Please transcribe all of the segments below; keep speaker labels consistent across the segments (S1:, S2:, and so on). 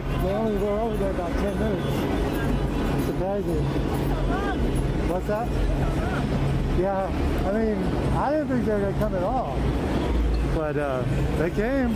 S1: quick. They only were over there about 10 minutes. It's surprising. What's that? Yeah, I mean, I didn't think they were going to come at all. But they came.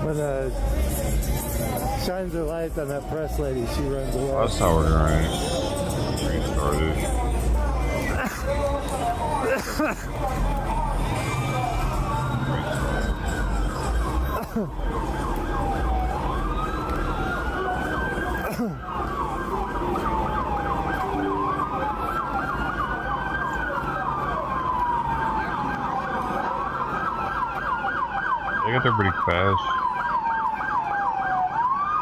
S1: When shines her light on that press lady, she runs away.
S2: That's how we're going to restart it. They got there pretty fast.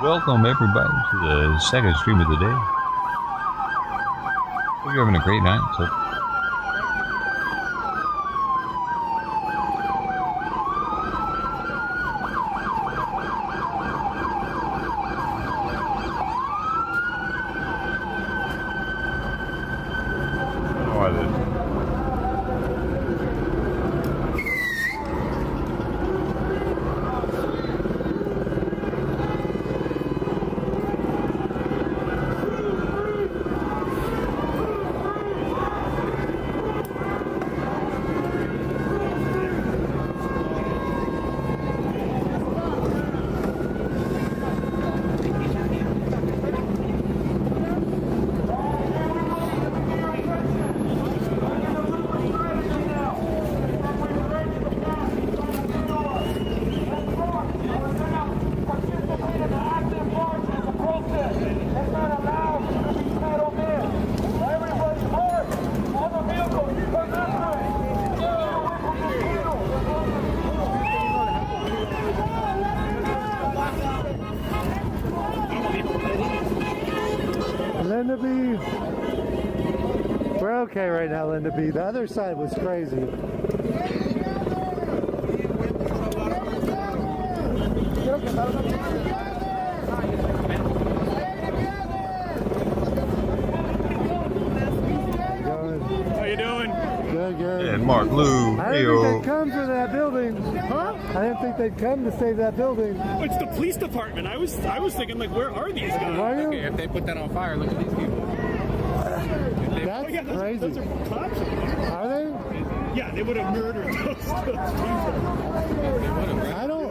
S2: Welcome everybody to the second stream of the day. Hope you're having a great night. So
S1: Linda B. We're okay right now, Linda B. The other side was crazy.
S3: How you doing?
S1: Good, good.
S2: and Mark Lou.
S1: I didn't think they'd come for that building.
S3: Huh?
S1: I didn't think they'd come to save that building.
S3: Oh, it's the police department. I was thinking, like, where are these guys?
S1: Why are you?
S4: Okay, if they put that on fire, look at these people.
S1: That's
S3: Oh, yeah,
S1: crazy.
S3: those are cops.
S1: Are they?
S3: Yeah, they would have murdered those people.
S1: I don't.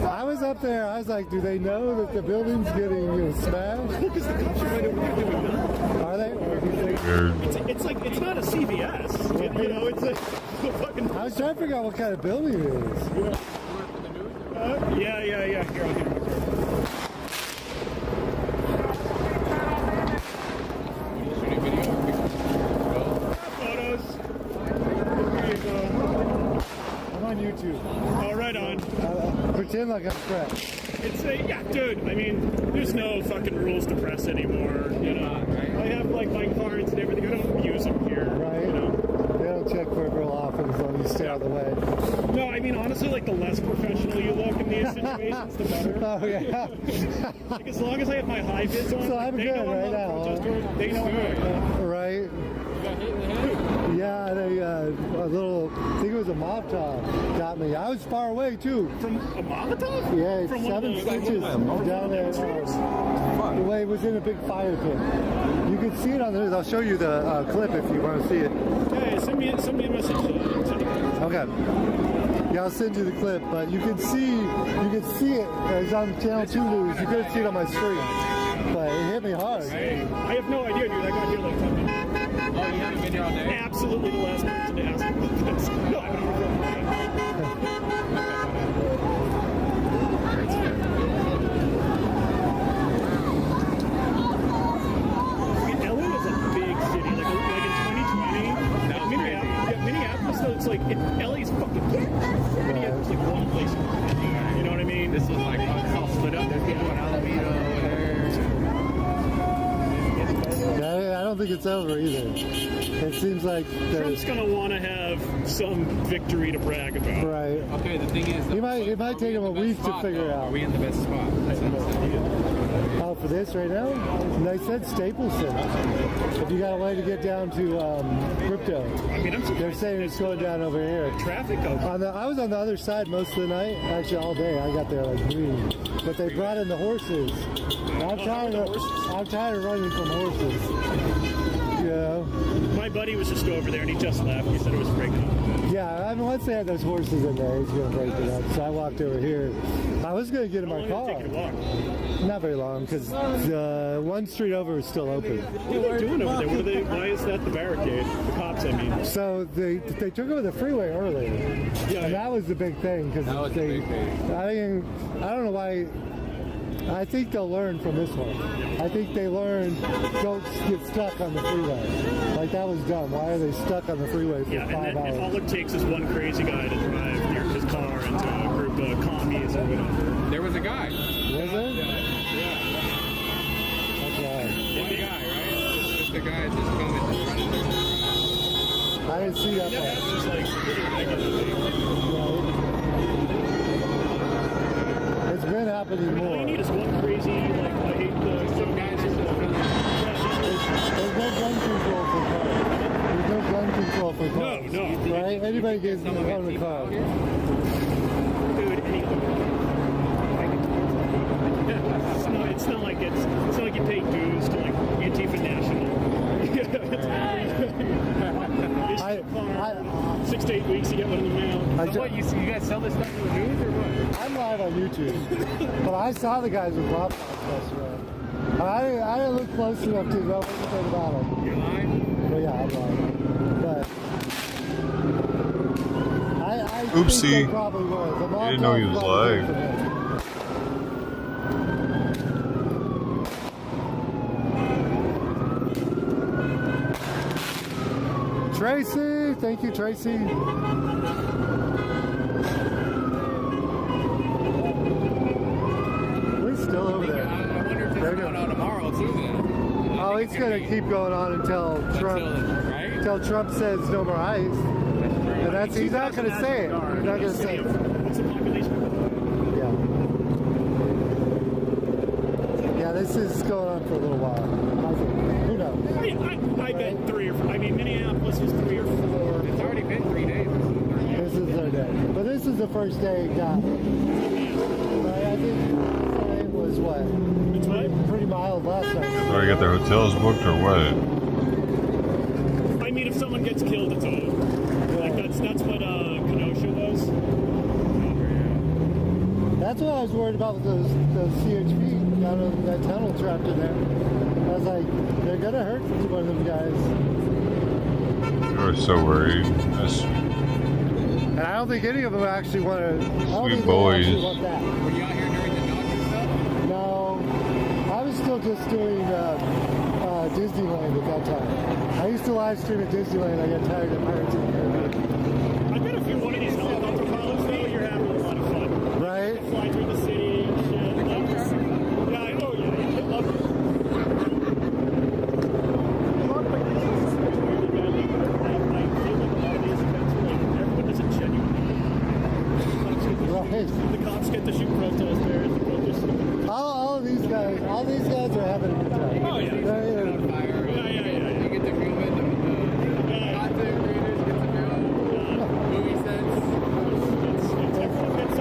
S1: I was up there. I was like, do they know that the building's getting smashed?
S3: Because the cops are right over there doing nothing.
S1: Are they? Or do you think?
S3: It's like, it's not a CVS. You know, it's a fucking...
S1: I was trying to figure out what kind of building it is.
S3: Yeah. Here, I'll give you my card. Photos. There you go.
S1: I'm on YouTube.
S3: Oh, right on.
S1: Pretend like I'm correct.
S3: It's a, yeah, dude, I mean, there's no fucking rules to press anymore, you know. I have, like, my cards and everything. I don't use them here,
S1: Right.
S3: you know.
S1: They don't check for it real often as long as you stay out of the way.
S3: No, I mean, honestly, like, the less professional you look in these situations, the better.
S1: Oh, yeah.
S3: Like, as long as I have my high vis on,
S1: So I'm
S3: they
S1: good
S3: know
S1: right
S3: I'm not a
S1: now,
S3: protester, they know I'm not.
S1: Right? Yeah, they, a little, I think it was a Molotov got me. I was far away, too.
S3: From a Molotov?
S1: Yeah,
S3: From
S1: 7 stitches down there. The way it was in a big fire pit. You can see it on the news. I'll show you the clip if you want to see it.
S3: Yeah, send me a message.
S1: Okay. Yeah, I'll send you the clip, but you can see it. It's on Channel 2 News. You couldn't see it on my screen, but it hit me hard.
S3: I have no idea, dude. I got here like 10 minutes.
S4: Oh, you haven't been here all day?
S3: Absolutely the last person to ask me about this. No, I've been here for LA is a big city. Like in 2020, Minneapolis, though, it's like, LA's fucking big. Minneapolis is like one place. You know what I mean?
S4: This was like, it's all split up. There's people in Alameda.
S1: don't think it's over either. It seems like
S3: Trump's going to want to have some victory to brag about.
S1: right.
S4: Okay, the thing is,
S1: It might take him a week to figure it out.
S4: Are we in the best spot? That's what I'm saying.
S1: Oh, for this right now? They said Staples Center. If you got a way to get down to crypto,
S3: I mean, I'm surprised
S1: they're saying it's going down over here.
S3: traffic goes.
S1: I was on the other side most of the night, actually all day. I got there like noon. But they brought in the horses. I'm tired of running from horses. You know?
S3: My buddy was just over there and he just left. He said it was breaking up.
S1: Yeah, I mean, once they had those horses in there, he's going to break it up. So I walked over here. I was going to get in my
S3: How long
S1: car.
S3: did it take you to walk?
S1: Not very long, because one street over is still open.
S3: What are they doing over there? What are they? Why is that the barricade? The cops, I mean.
S1: So they took over the freeway earlier, and that was the big thing because
S4: That was the big thing.
S1: I don't know why. I think they'll learn from this one. I think they learned don't get stuck on the freeway. Like that was dumb. Why are they stuck on the freeway for
S3: Yeah,
S1: 5
S3: and then
S1: hours?
S3: if all it takes is one crazy guy to drive near his car into a group of commies or whatever.
S4: There was a guy.
S1: Was it?
S4: Yeah.
S1: Okay.
S4: One guy, right? Just a guy just coming in front of him.
S1: I didn't see that
S3: Yeah,
S1: part.
S3: that's just like pretty regularly.
S1: It's been happening
S3: All
S1: more.
S3: you need is one crazy, like, I hate the some guys who
S1: There's no gun control for cars. There's no gun control for cars.
S3: No.
S1: Right? Anybody gets in a car.
S3: Dude, it's not like you pay dues to like Antifa National.
S1: I
S3: 6 to 8 weeks, you get one in the mail.
S4: So what, you guys sell this stuff to the news or what?
S1: I'm live on YouTube, but I saw the guys with laptops yesterday. I didn't look close enough to know anything about them.
S4: You're lying?
S1: But yeah, I'm lying. But I
S2: Oopsie.
S1: think they probably was. The
S2: I didn't know he was
S1: probably
S2: live.
S1: did for me. Tracy, thank you, Tracy. We're still over
S4: I
S1: there.
S4: wonder if it's going on tomorrow too then.
S1: Oh, it's gonna keep going on until Trump says no more ICE. And that's he's not gonna say it. He's not gonna say it.
S3: What's the population?
S1: Yeah. Yeah, this is going on for a little while. I think. Who knows?
S3: I bet 3 or 4. I mean, Minneapolis was 3 or 4.
S4: It's already been 3 days.
S1: This is their day. But this is the first day it got. Right, I think it was what?
S3: It's what?
S1: Pretty mild last night.
S2: Already got their hotels booked or what?
S3: I mean, if someone gets killed, it's over. Like that's what Kenosha was.
S1: That's what I was worried about with those CHP down in that tunnel trapped in there. I was like, they're gonna hurt one of them guys.
S2: They were so worried. That's
S1: And I don't think any of them actually want to.
S2: Sweet boys.
S1: Want that.
S4: Were you out here during the doctor stuff?
S1: No, I was still just doing Disneyland at that time. I used to live stream at Disneyland. I got tired of Pirates of the Caribbean.
S3: I bet if you're one of these helicopter pilots, though, you're having a lot of fun.
S1: Right?
S3: Fly through the city and shit. Yeah, I know. Yeah, I love it. A lot of like these really bad league that have like feel like a lot of these events are like everyone doesn't genuinely. The cops get to shoot protesters. The protesters.
S1: All these guys are having a good time.
S3: Oh, yeah.
S1: They're-
S4: On fire.
S3: Yeah.
S4: You get to film it. The content creators get to film movie sets.
S3: It's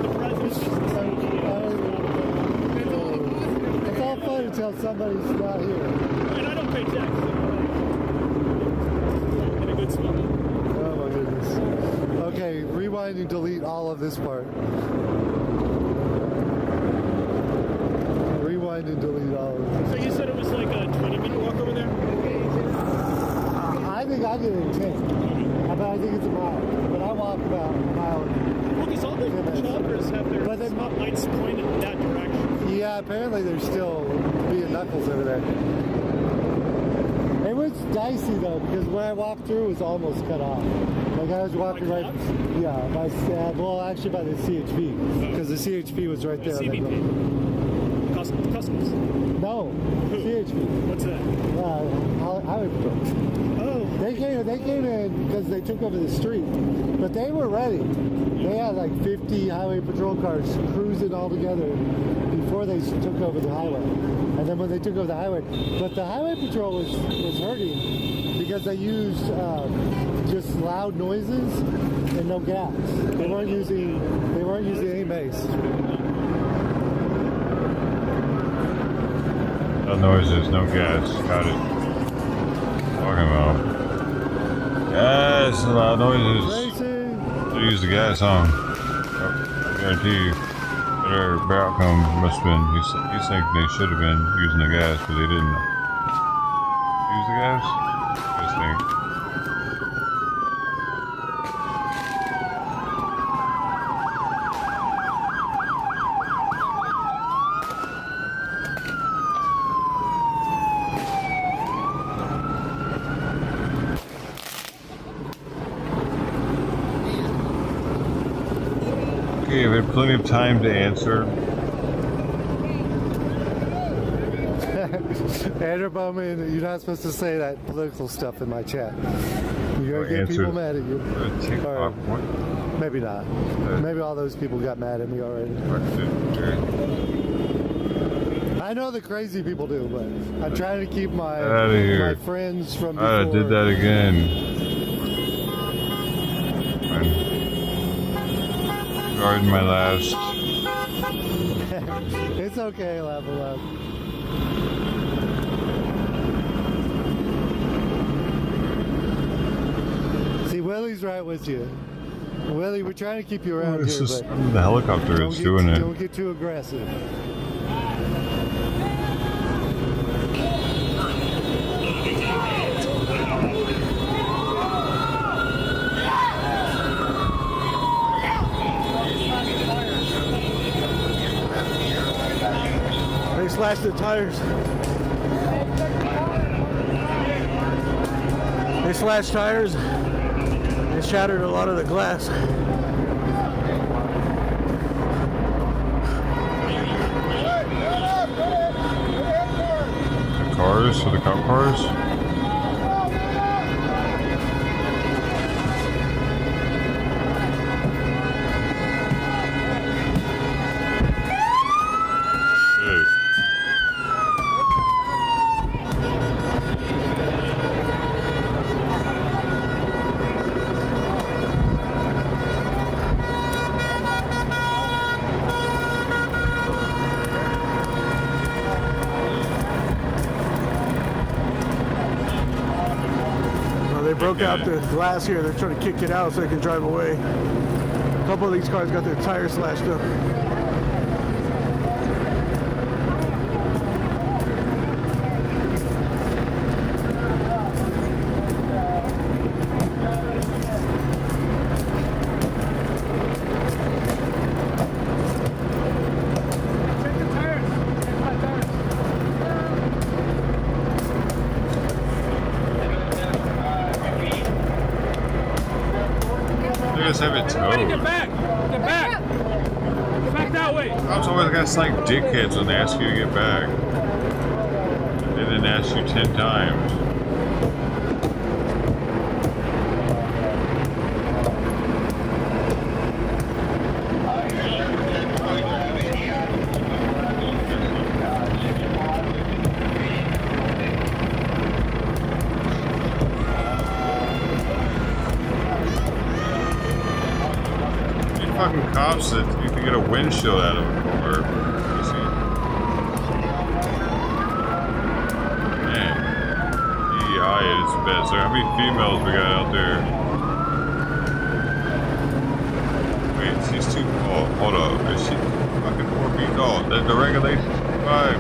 S3: the president's just the same.
S1: It's all fun until somebody's not here.
S3: And I don't pay tax. In a good spot.
S1: Oh my goodness. Okay, rewind and delete all of this part. Rewind and delete all of this.
S3: So you said it was like a 20-minute walk over there?
S1: I think I did it in 10. But I think it's a mile. But I walked about a mile.
S3: Well, because all the choppers have their
S1: But then-
S3: spotlights pointed in that direction.
S1: Yeah, apparently there's still being knuckles over there. It was dicey though, because where I walked through was almost cut off. Like I was walking
S3: Like
S1: right,
S3: that?
S1: yeah, well actually by the CHP, because the CHP was right there.
S3: CBP. Customs.
S1: No,
S3: Who?
S1: CHP.
S3: What's that?
S1: Highway Patrol.
S3: Oh.
S1: They came in because they took over the street, but they were ready. They had like 50 highway patrol cars cruising all together before they took over the highway. And then when they took over the highway, but the highway patrol was hurting because they used just loud noises and no gas. They weren't using any base.
S2: No noises, no gas. Got it. Talking about gas, loud noises. They use the gas on. I guarantee you, better outcome must have been. He's thinking they should have been using the gas, but they didn't use the gas. I just think. Okay, I've had plenty of time to answer.
S1: Andrew Bowman, you're not supposed to say that political stuff in my chat. You're gonna get people mad at you.
S2: TikTok, what?
S1: Maybe not. Maybe all those people got mad at me already. I know the crazy people do, but I'm trying to keep my friends from before.
S2: I did that again. Regarding my last.
S1: It's okay, level up. See, Willie's right with you. Willie, we're trying to keep you around here, but
S2: the helicopter is doing it.
S1: Don't get too aggressive.
S3: They slashed the tires. They slashed tires and shattered a lot of the glass.
S2: The cars, so the cop cars?
S3: They broke out the glass here. They're trying to kick it out so they can drive away. A couple of these cars got their tires slashed up.
S2: Have it towed.
S3: Get back! Get back! Get back that way!
S2: Cops always got like dickheads when they ask you to get back. They didn't ask you 10 times. Fucking cops that you can get a windshield out of a car. Man, DEI at its best. So how many females we got out there? Wait, she's too tall. Hold up, is she fucking 4 feet tall? The regulation's 5.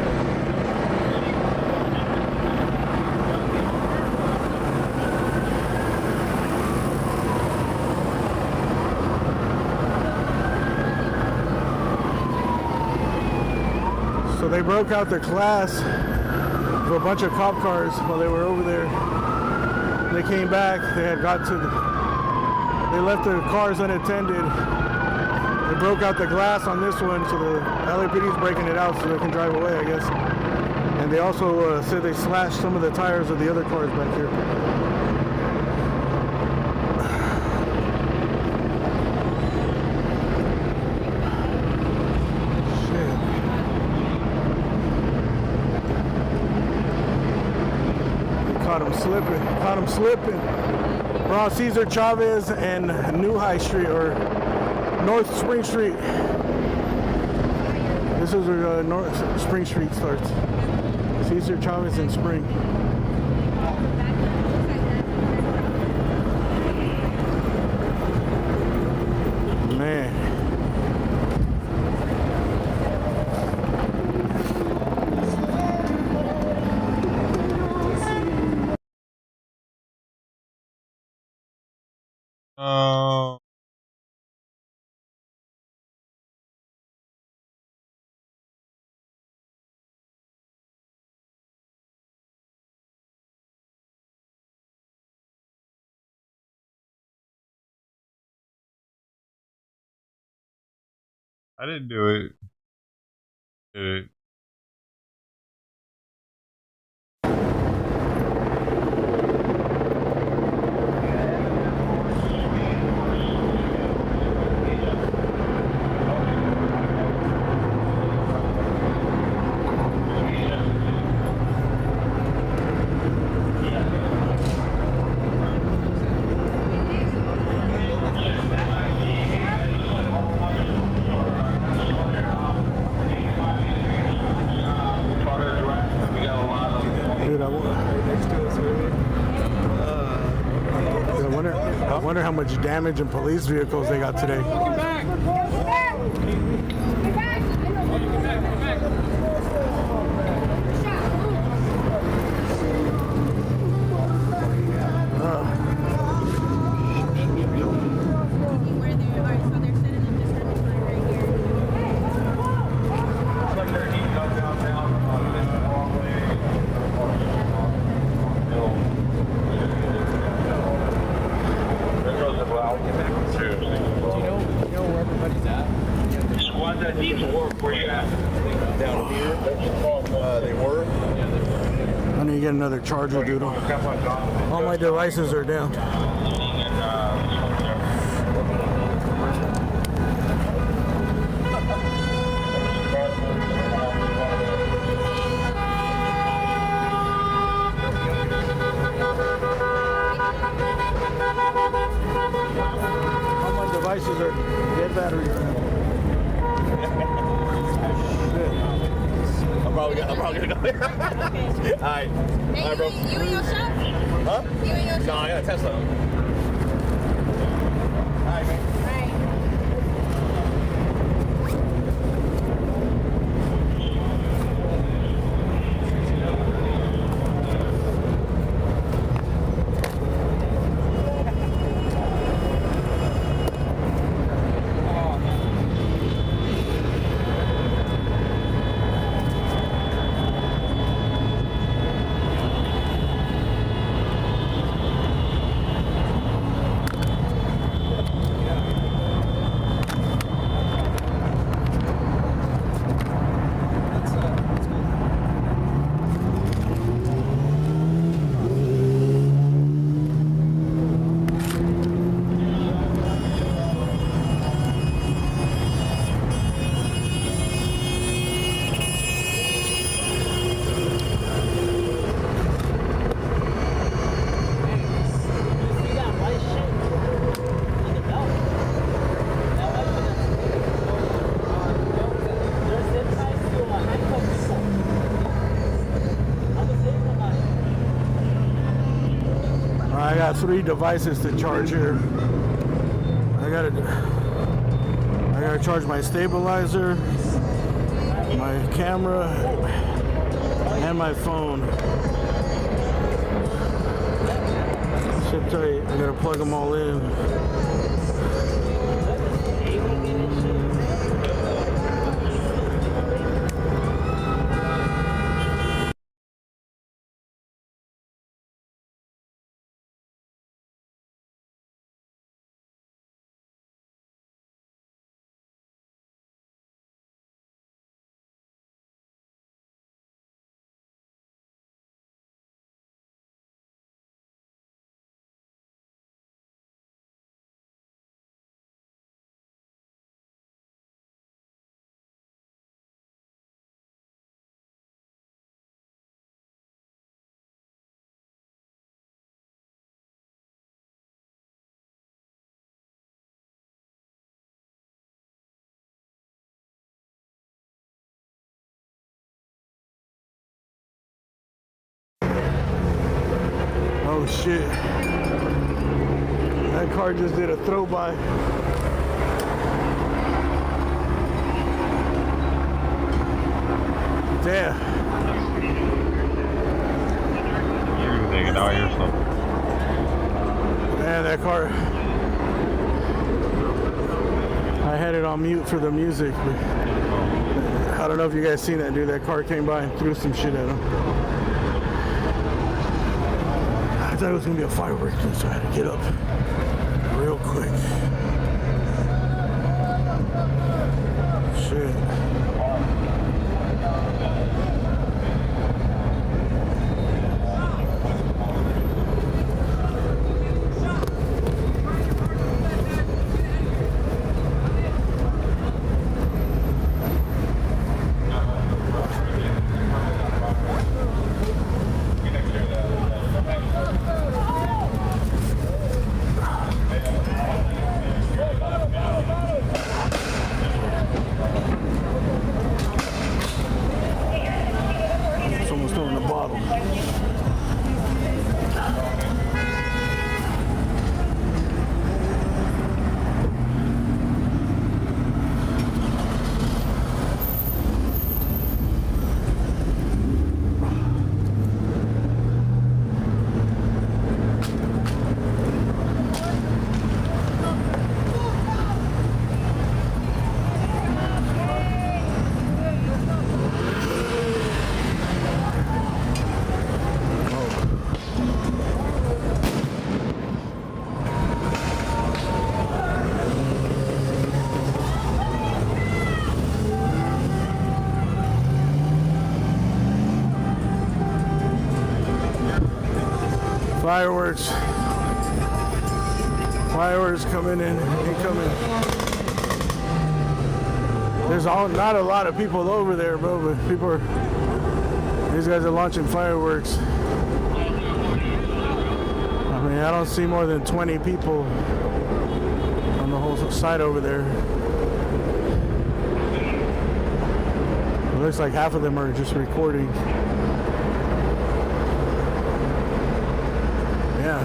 S3: So they broke out the class of a bunch of cop cars while they were over there. They came back, they had got to they left the cars unattended
S5: They broke out the glass on this one, so the LAPD is breaking it out so they can drive away, I guess. And they also said they slashed some of the tires of the other cars back here. Caught him slipping. We're on Cesar Chavez and New High Street, or North Spring Street. This is where North Spring Street starts. Cesar Chavez and Spring. Man.
S2: I didn't do it. Did it?
S5: I wonder how much damage in police vehicles they got today. I need to get another charger, dude. All my devices are down. All my devices are dead batteries.
S6: I'm probably gonna go there. Alright. Alright, bro.
S7: You in your shop?
S6: Huh?
S7: You in your shop?
S6: No, I got a Tesla. Alright, man.
S5: I got 3 devices to charge here. I gotta charge my stabilizer, my camera, and my phone. Sit tight. I gotta plug them all in. Oh shit. That car just did a throw by. Damn.
S2: You're taking all your stuff.
S5: Man, that car. I had it on mute for the music, but I don't know if you guys seen that, dude. That car came by and threw some shit at him. I thought it was gonna be a fireworks, so I had to get up real quick. Shit. Fireworks. Fireworks coming in, incoming. There's not a lot of people over there, bro, but people are, these guys are launching fireworks. I mean, I don't see more than 20 people on the whole side over there. It looks like half of them are just recording. Yeah.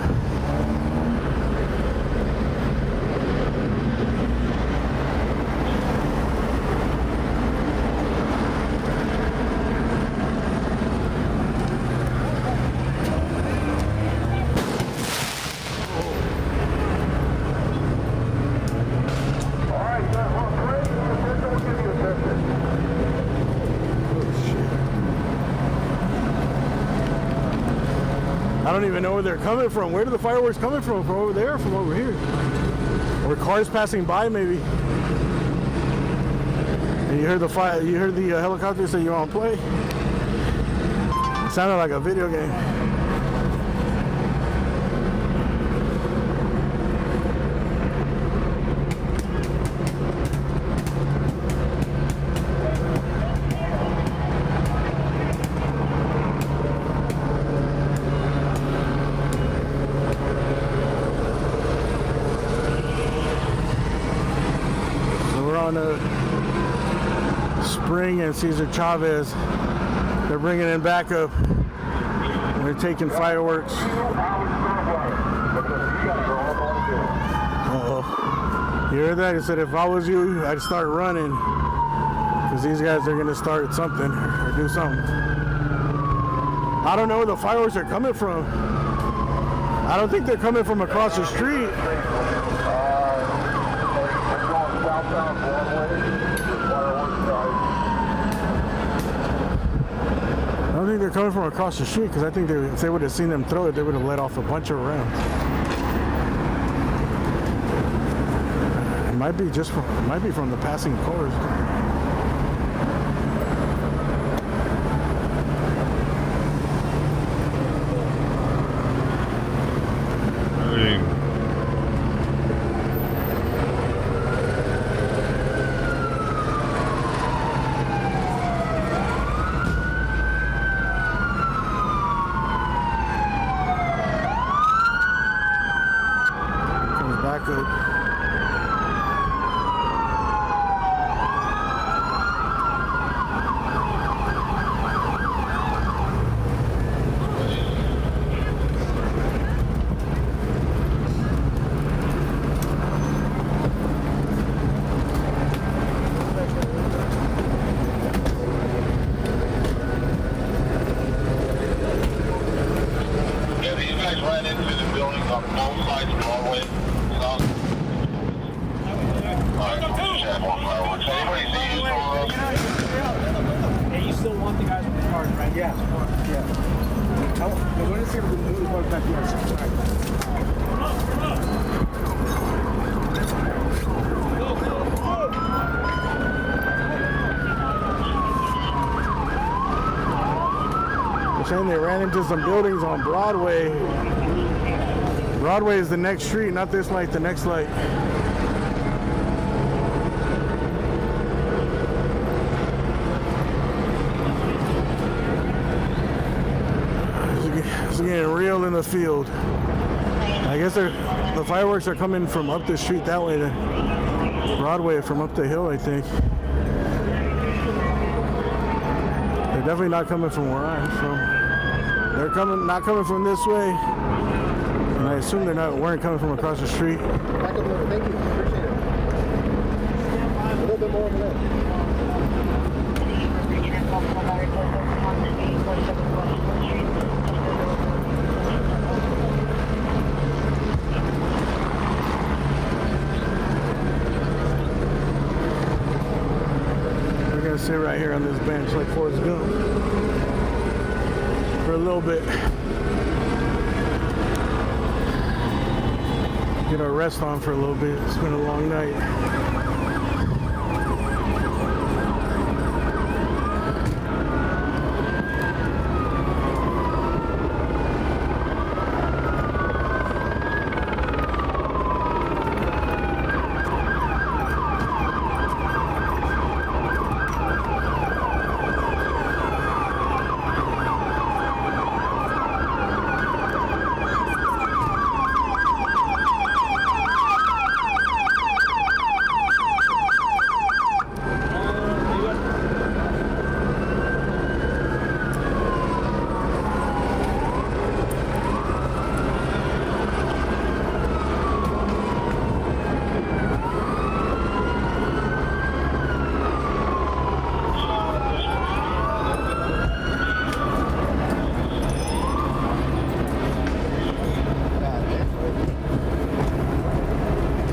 S5: I don't even know where they're coming from. Where do the fireworks coming from? From over there or from over here? Or cars passing by maybe. And you heard the helicopter say you want to play? It sounded like a video game. Spring and Cesar Chavez, they're bringing in backup. They're taking fireworks. Uh-oh. You heard that? He said if I was you, I'd start running because these guys are gonna start something or do something. I don't know where the fireworks are coming from. I don't think they're coming from across the street. I don't think they're coming from across the street because I think if they would have seen them throw it, they would have let off a bunch of rounds. It might be from the passing cars.
S4: want the guys with the cars, right?
S7: Yeah. Yeah. I want to see if we can move the cars back to our side.
S5: They're saying they ran into some buildings on Broadway. Broadway is the next street, not this light, the next light. It's getting real in the field. I guess the fireworks are coming from up the street that way, to Broadway, from up the hill, I think. They're definitely not coming from where I'm from. They're not coming from this way, and I assume weren't coming from across the street.
S7: Back up a little. Thank you. Appreciate it. A little bit more over there.
S5: We're gonna sit right here on this bench like Forrest Gump for a little bit. Get our rest on for a little bit. It's been a long night.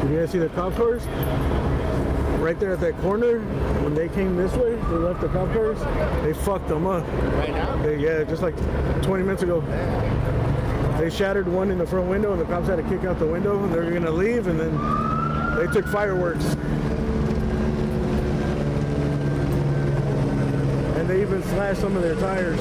S5: You guys see the cop cars? Right there at that corner, when they came this way, they left the cop cars, they fucked them up.
S7: Right now?
S5: Yeah, just like 20 minutes ago. They shattered one in the front window and the cops had to kick out the window and they were gonna leave, and then they took fireworks. And they even slashed some of their tires.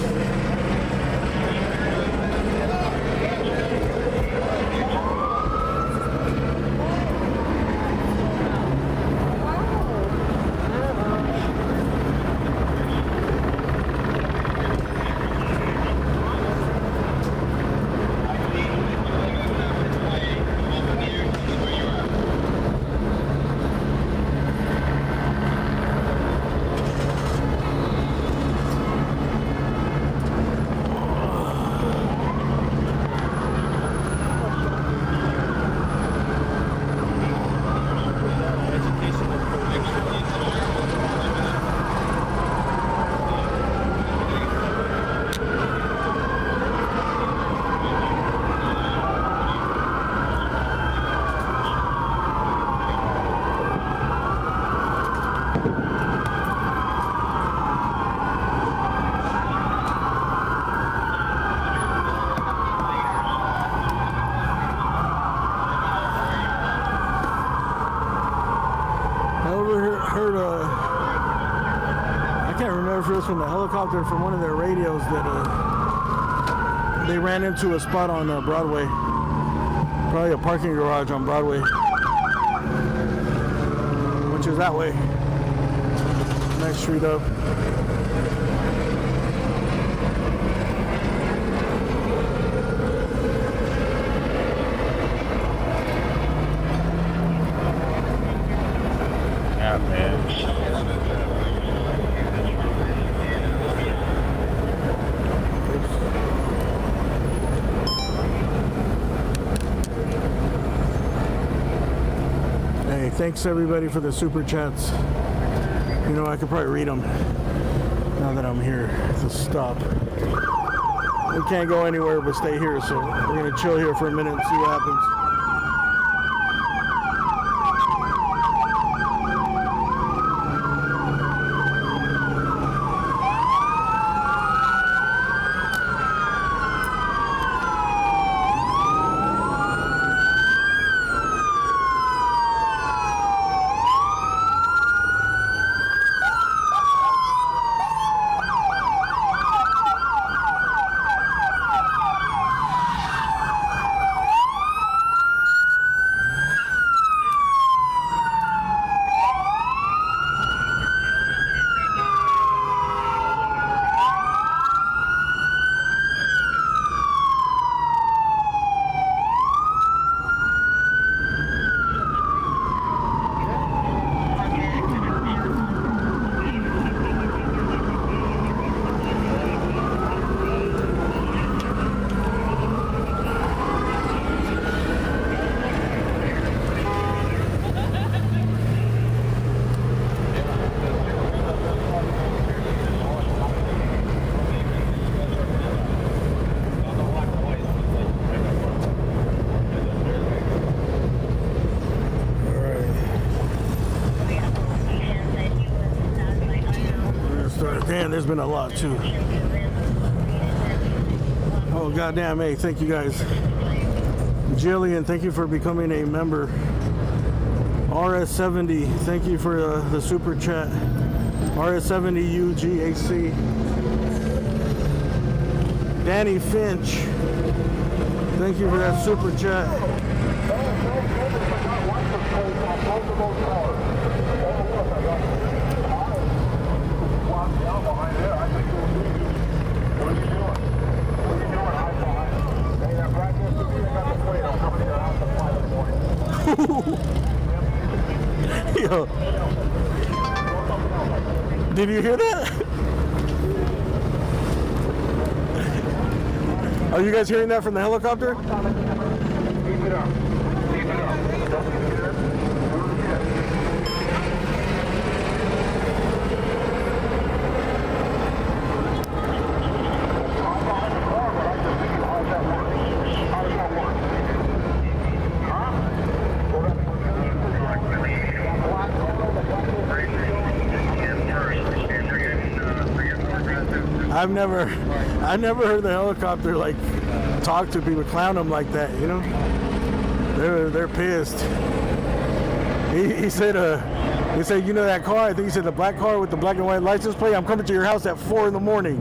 S5: I can't remember if it was from the helicopter, from one of their radios, that they ran into a spot on Broadway, probably a parking garage on Broadway, which is that way, next street up.
S2: Yeah, man.
S5: Hey, thanks everybody for the super chats. You know, I could probably read them now that I'm here at the stop. We can't go anywhere but stay here, so we're gonna chill here for a minute and see what happens. Man, there's been a lot too. Oh goddamn! Hey, thank you guys. Jillian, thank you for becoming a member. RS70, thank you for the super chat. RS70UGAC. Danny Finch, thank you for that super chat. Yo. Did you hear that? Are you guys hearing that from the helicopter? I've never heard the helicopter like talk to people, clown them like that, you know? They're pissed. He said, you know that car? I think he said the black car with the black and white license plate. I'm coming to your house at 4 in the morning.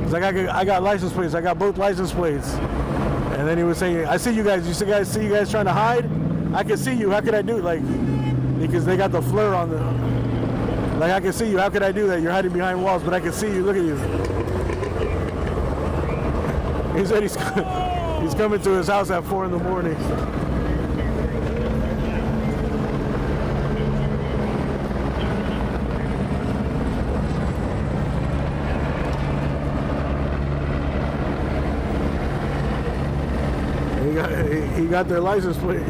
S5: He's like, I got license plates. I got both license plates. And then he was saying, I see you guys. See you guys trying to hide? I can see you. How could I do it? Like, because they got the flare on the. Like, I can see you. How could I do that? You're hiding behind walls, but I can see you. Look at you. He said he's coming to his house at 4 in the morning. He got their license plate.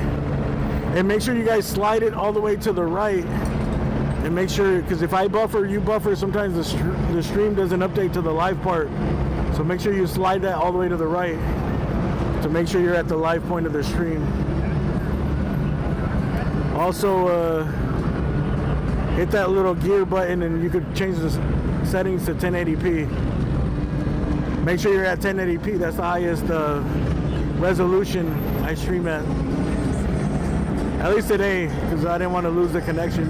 S5: And make sure you guys slide it all the way to the right. And make sure, because if I buffer, you buffer, sometimes the stream doesn't update to the live part. So make sure you slide that all the way to the right to make sure you're at the live point of the stream. Also, hit that little gear button and you could change the settings to 1080p. Make sure you're at 1080p. That's the highest resolution I stream at least today, because I didn't want to lose the connection.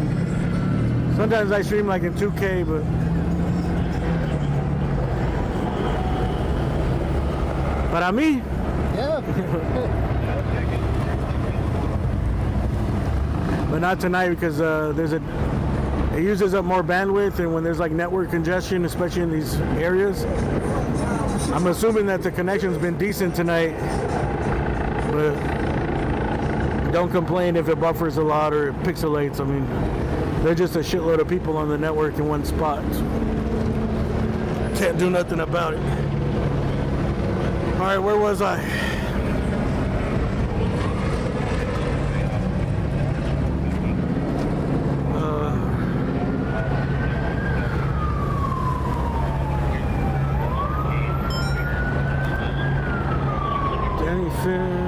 S5: Sometimes I stream like in 2K, but para mí,
S1: Yeah.
S5: but not tonight because it uses up more bandwidth, and when there's like network congestion, especially in these areas, I'm assuming that the connection's been decent tonight, but don't complain if it buffers a lot or it pixelates. I mean, there's just a shitload of people on the network in one spot. Can't do nothing about it. All right, where was I? Danny Finn.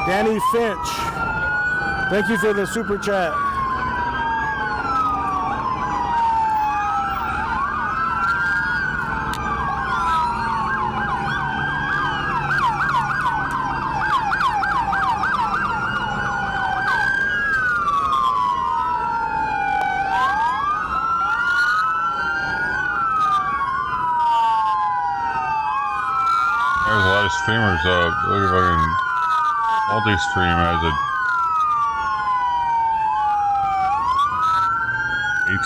S5: Danny Finch, thank you for the super chat.
S2: There's a lot of streamers up. Look if I can. Multistream has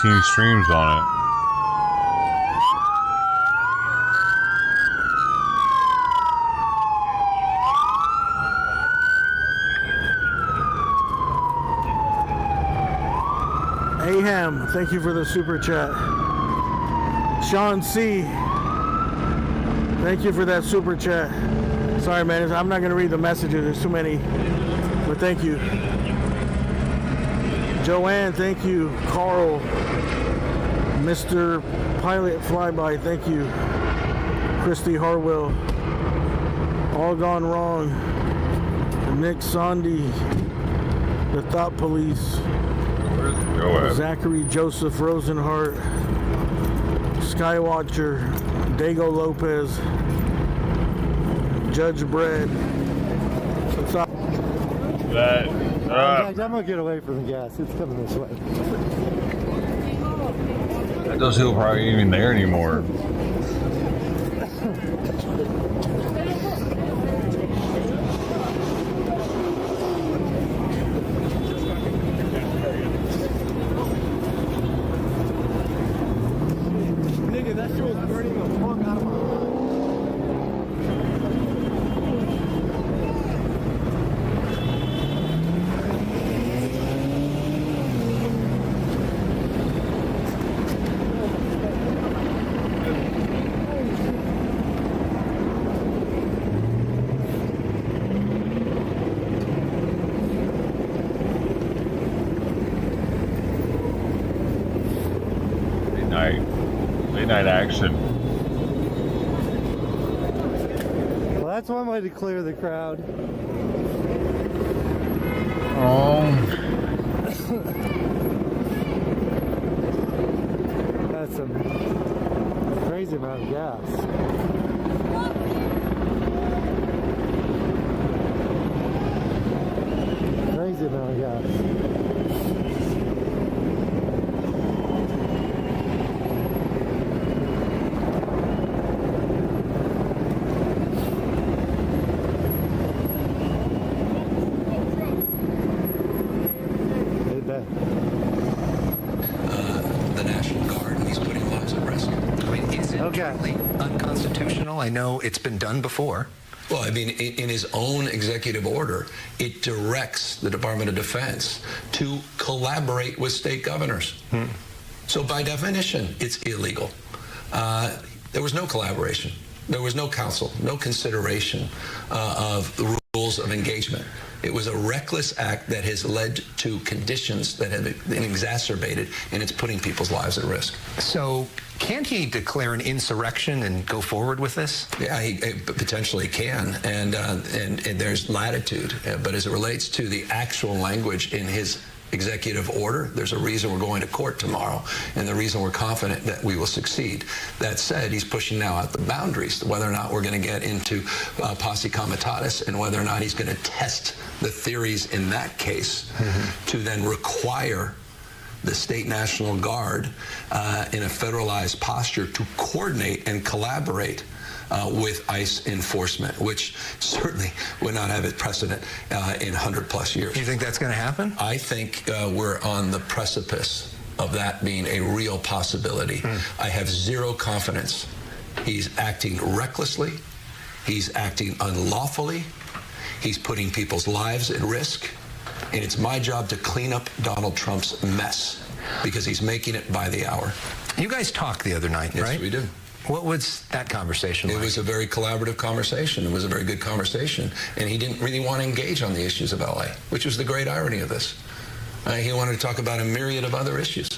S2: 18 streams on it.
S5: Aham, thank you for the super chat. Sean C, thank you for that super chat. Sorry, man, I'm not going to read the messages. There's too many. But thank you. Joanne, thank you. Carl, Mr. Pilot Flyby, thank you. Christy Harwell. All Gone Wrong. Nick Sondy. The Thought Police.
S2: Where's it go at?
S5: Zachary Joseph Rosenhart. Skywatcher. Dago Lopez. Judge Brad. What's up?
S2: That.
S1: In fact, I'm gonna get away from the gas. It's coming this way.
S2: That doesn't feel probably even there anymore.
S7: Nigga, that shit was burning the fuck out of my eye.
S2: Late night action.
S1: Well, that's one way to clear the crowd.
S2: Oh.
S1: That's a crazy amount of gas. Crazy amount of gas.
S8: The National Guard, and he's putting lives at risk.
S9: I mean, is it
S1: Okay.
S9: truly unconstitutional? I know it's been done before.
S8: Well, I mean, in his own executive order, it directs the Department of Defense to collaborate with state governors. So by definition, it's illegal. There was no collaboration. There was no counsel, no consideration of the rules of engagement. It was a reckless act that has led to conditions that have been exacerbated, and it's putting people's lives at risk.
S9: So can't he declare an insurrection and go forward with this?
S8: Yeah, he potentially can, and there's latitude. But as it relates to the actual language in his executive order, there's a reason we're going to court tomorrow, and the reason we're confident that we will succeed. That said, he's pushing now out the boundaries, whether or not we're going to get into posse comitatus, and whether or not he's going to test the theories in that case to then require the State National Guard in a federalized posture to coordinate and collaborate with ICE enforcement, which certainly would not have a precedent in 100+ years.
S9: You think that's going to happen?
S8: I think we're on the precipice of that being a real possibility. I have zero confidence. He's acting recklessly. He's acting unlawfully. He's putting people's lives at risk. And it's my job to clean up Donald Trump's mess, because he's making it by the hour.
S9: You guys talked the other night, right?
S8: Yes, we did.
S9: What was that conversation like?
S8: It was a very collaborative conversation. It was a very good conversation. And he didn't really want to engage on the issues of LA, which was the great irony of this. He wanted to talk about a myriad of other issues.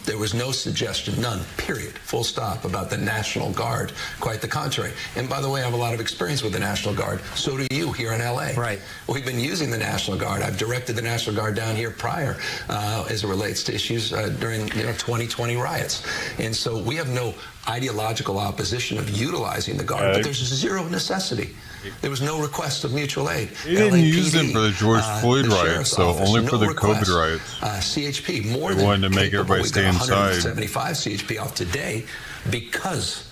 S8: There was no suggestion, none, period, full stop, about the National Guard. Quite the contrary. And by the way, I have a lot of experience with the National Guard. So do you here in LA.
S9: Right.
S8: We've been using the National Guard. I've directed the National Guard down here prior as it relates to issues during 2020 riots. And so we have no ideological opposition of utilizing the Guard, but there's zero necessity. There was no request of mutual aid.
S2: He didn't use them for the George Floyd
S8: the
S2: riots,
S8: Sheriff's
S2: so
S8: Office,
S2: only for the
S8: request.
S2: COVID riots.
S8: CHP, more
S2: They
S8: than
S2: wanted to make
S8: capable.
S2: everybody
S8: We've
S2: stay
S8: got
S2: inside.
S8: 175 CHP off today because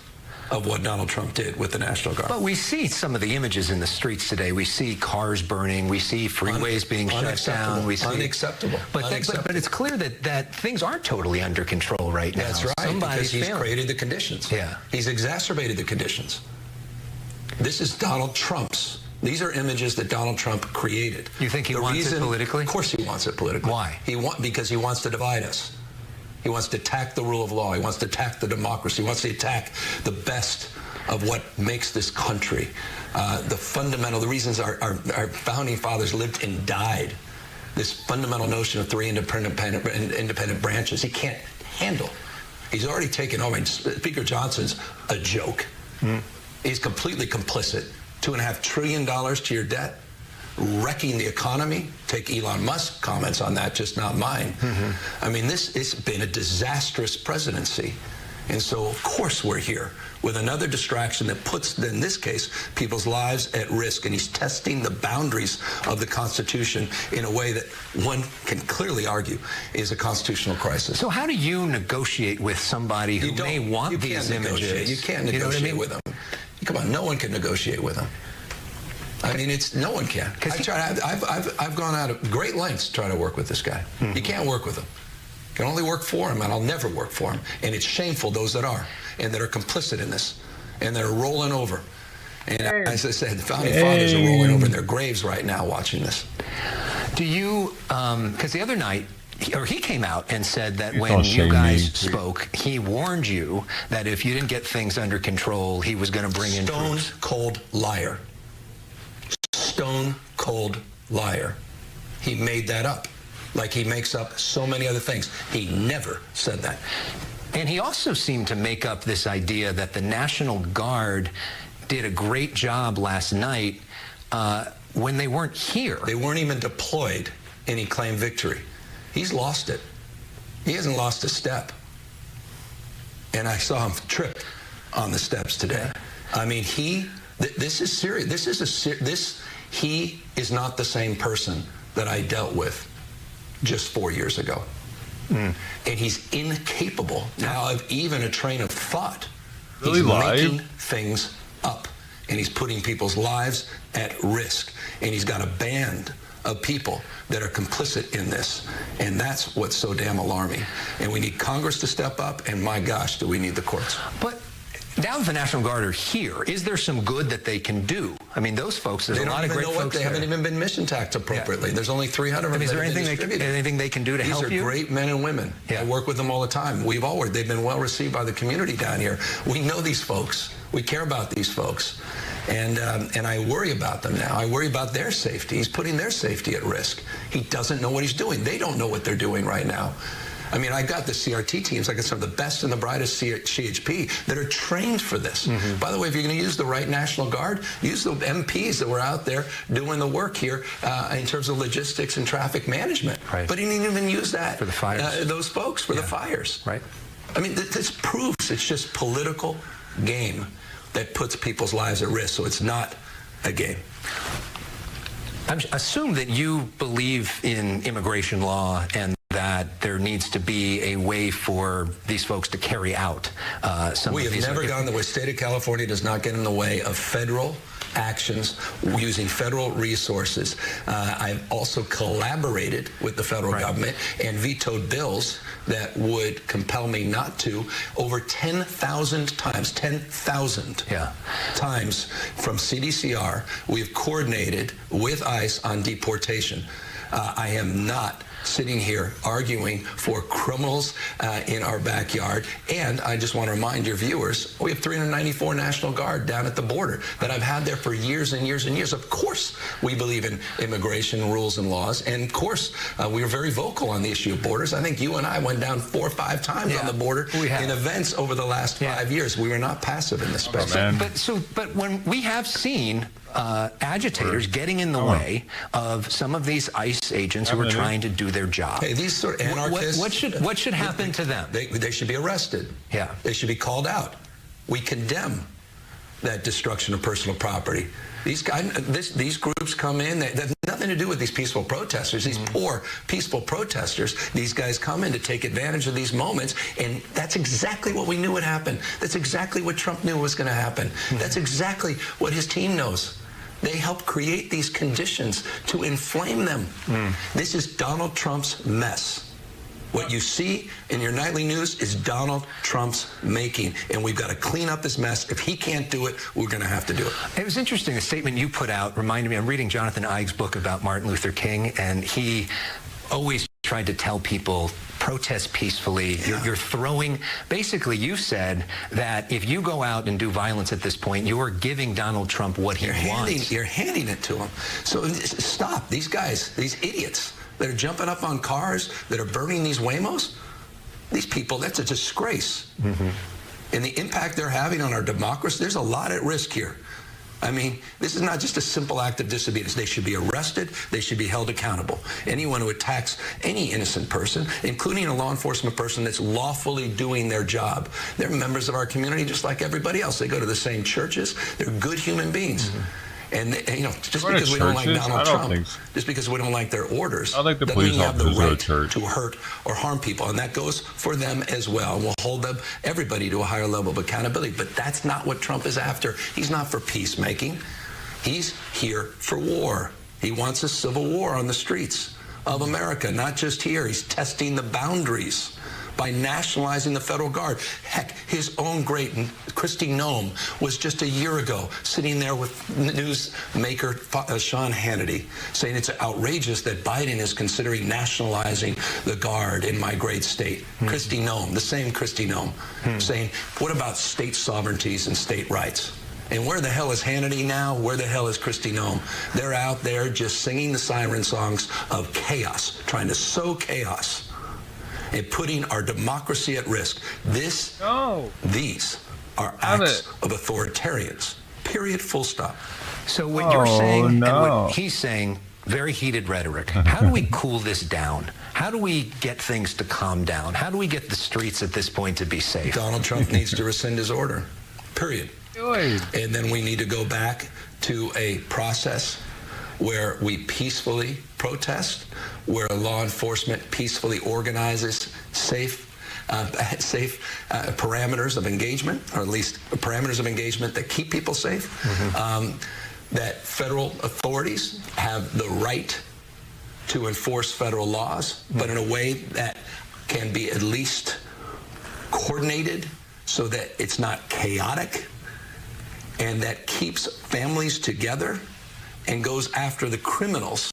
S8: of what Donald Trump did with the National Guard.
S9: But we see some of the images in the streets today. We see cars burning. We see freeways being shut down. We see
S8: unacceptable.
S9: But it's clear that things aren't totally under control right now.
S8: That's right, because he's created the conditions.
S9: Yeah.
S8: He's exacerbated the conditions. This is Donald Trump's. These are images that Donald Trump created.
S9: You think he wants it politically?
S8: Of course he wants it politically.
S9: Why?
S8: Because he wants to divide us. He wants to attack the rule of law. He wants to attack the democracy. He wants to attack the best of what makes this country. The reasons our founding fathers lived and died. This fundamental notion of three independent branches. He can't handle He's already taken over. And Speaker Johnson's a joke. He's completely complicit. $2.5 trillion to your debt, wrecking the economy. Take Elon Musk's comments on that, just not mine. I mean, it's been a disastrous presidency. And so, of course, we're here with another distraction that puts, in this case, people's lives at risk. And he's testing the boundaries of the Constitution in a way that one can clearly argue is a constitutional crisis.
S9: So how do you negotiate with somebody who may want these images?
S8: You can't negotiate with them. Come on, no one can negotiate with them. I mean, no one can. I've gone out of great lengths to try to work with this guy. You can't work with him. You can only work for him, and I'll never work for him. And it's shameful, those that are, and that are complicit in this, and that are rolling over. And as I said, the founding fathers are rolling over in their graves right now watching this.
S9: Do you, because the other night, he came out and said that when you guys spoke, he warned you that if you didn't get things under control, he was going to bring in troops.
S8: Stone cold liar. Stone cold liar. He made that up. Like he makes up so many other things. He never said that.
S9: And he also seemed to make up this idea that the National Guard did a great job last night when they weren't here.
S8: They weren't even deployed, and he claimed victory. He's lost it. He hasn't lost a step. And I saw him trip on the steps today. I mean, this is serious. He is not the same person that I dealt with just 4 years ago. And he's incapable now of even a train of thought.
S2: Really
S8: he's
S2: live?
S8: making things up, and he's putting people's lives at risk, and he's got a band of people that are complicit in this, and that's what's so damn alarming. And we need Congress to step up, and my gosh, do we need the courts.
S9: But now that the National Guard are here, is there some good that they can do? I mean, those folks, there's a lot of great folks.
S8: They haven't even been mission taxed appropriately. There's only 300 of them.
S9: Is there anything they can do to help you?
S8: These are great men and women. I work with them all the time. We've all worked. They've been well received by the community down here. We know these folks. We care about these folks. And I worry about them now. I worry about their safety. He's putting their safety at risk. He doesn't know what he's doing. They don't know what they're doing right now. I mean, I got the CRT teams. I got some of the best and the brightest CHP that are trained for this. By the way, if you're going to use the right National Guard, use the MPs that were out there doing the work here in terms of logistics and traffic management.
S9: Right.
S8: But he didn't even use that.
S9: For the fires.
S8: Those folks for the fires.
S9: Right.
S8: I mean, this proves it's just political game that puts people's lives at risk, so it's not a game.
S9: I assume that you believe in immigration law and that there needs to be a way for these folks to carry out some of these.
S8: We have never gone the way. The state of California does not get in the way of federal actions using federal resources. I've also collaborated with the federal government and vetoed bills that would compel me not to over 10,000 times, 10,000 times from CDCR. We have coordinated with ICE on deportation. I am not sitting here arguing for criminals in our backyard. And I just want to remind your viewers, we have 394 National Guard down at the border that I've had there for years and years and years. Of course, we believe in immigration rules and laws. And of course, we are very vocal on the issue of borders. I think you and I went down 4 or 5 times on the border in events over the last 5 years. We were not passive in this space.
S9: But when we have seen agitators getting in the way of some of these ICE agents who are trying to do their job.
S8: Hey, these sort of anarchists.
S9: What should happen to them?
S8: They should be arrested.
S9: Yeah.
S8: They should be called out. We condemn that destruction of personal property. These groups come in. They have nothing to do with these peaceful protesters. These poor peaceful protesters. These guys come in to take advantage of these moments, and that's exactly what we knew would happen. That's exactly what Trump knew was going to happen. That's exactly what his team knows. They help create these conditions to inflame them. This is Donald Trump's mess. What you see in your nightly news is Donald Trump's making, and we've got to clean up this mess. If he can't do it, we're going to have to do it.
S9: It was interesting, a statement you put out reminded me, I'm reading Jonathan Ives' book about Martin Luther King, and he always tried to tell people, protest peacefully. You're throwing, basically you said that if you go out and do violence at this point, you are giving Donald Trump what he wants.
S8: You're handing it to him. So stop. These guys, these idiots that are jumping up on cars, that are burning these Waymos, These people, that's a disgrace. And the impact they're having on our democracy, there's a lot at risk here. I mean, this is not just a simple act of disobedience. They should be arrested. They should be held accountable. Anyone who attacks any innocent person, including a law enforcement person that's lawfully doing their job, they're members of our community just like everybody else. They go to the same churches. They're good human beings. And you know, just because we don't like Donald Trump, just because we don't like their orders,
S2: I think the
S8: doesn't
S2: police
S8: mean you have the
S2: officers go to
S8: right
S2: church.
S8: to hurt or harm people, and that goes for them as well. We'll hold them, everybody, to a higher level of accountability. But that's not what Trump is after. He's not for peacemaking. He's here for war. He wants a civil war on the streets of America, not just here. He's testing the boundaries by nationalizing the federal guard. Heck, his own great Kristi Noem was just a year ago sitting there with newsmaker Sean Hannity saying it's outrageous that Biden is considering nationalizing the guard in my great state. Kristi Noem, the same Kristi Noem, saying, what about state sovereignties and state rights? And where the hell is Hannity now? Where the hell is Kristi Noem? They're out there just singing the siren songs of chaos, trying to sow chaos and putting our democracy at risk. These are acts of authoritarians. Period. Full stop.
S9: So what you're saying and what he's saying, very heated rhetoric. How do we cool this down? How do we get things to calm down? How do we get the streets at this point to be safe?
S8: Donald Trump needs to rescind his order. Period. And then we need to go back to a process where we peacefully protest, where law enforcement peacefully organizes safe parameters of engagement, or at least parameters of engagement that keep people safe, that federal authorities have the right to enforce federal laws, but in a way that can be at least coordinated so that it's not chaotic, and that keeps families together and goes after the criminals,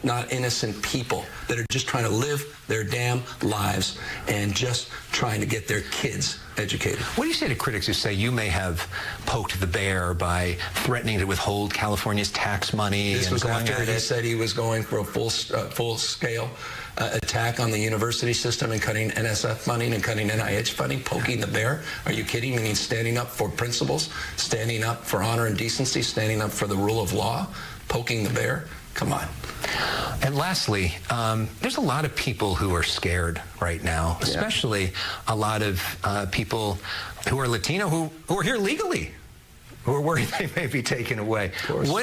S8: not innocent people that are just trying to live their damn lives and just trying to get their kids educated.
S9: What do you say to critics who say you may have poked the bear by threatening to withhold California's tax money?
S8: This was after he said he was going for a full-scale attack on the university system and cutting NSF funding and cutting NIH funding, poking the bear. Are you kidding? Meaning standing up for principles, standing up for honor and decency, standing up for the rule of law, poking the bear? Come on.
S9: And lastly, there's a lot of people who are scared right now, especially a lot of people who are Latino who are here legally, who are worried they may be taken away.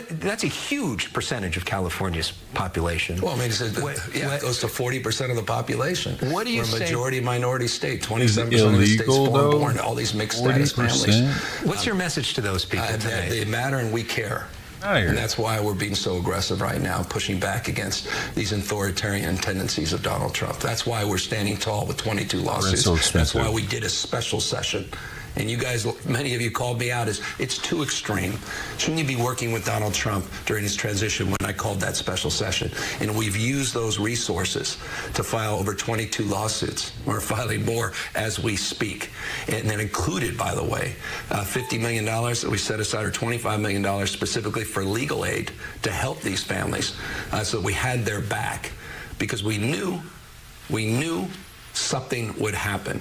S9: That's a huge percentage of California's population.
S8: Well, I mean, it goes to 40% of the population.
S9: What do you say?
S8: We're a majority minority state. 27% of the state's foreign-born. All these mixed status families.
S9: What's your message to those people today?
S8: They matter and we care. And that's why we're being so aggressive right now, pushing back against these authoritarian tendencies of Donald Trump. That's why we're standing tall with 22 lawsuits. That's why we did a special session. And you guys, many of you called me out as it's too extreme. Shouldn't you be working with Donald Trump during his transition when I called that special session? And we've used those resources to file over 22 lawsuits. We're filing more as we speak. And that included, by the way, $50 million that we set aside, or $25 million specifically for legal aid to help these families, so we had their back, because we knew something would happen.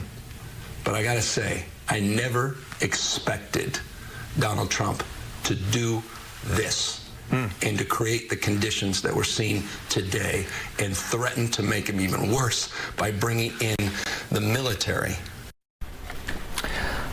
S8: But I got to say, I never expected Donald Trump to do this and to create the conditions that we're seeing today and threaten to make them even worse by bringing in the military.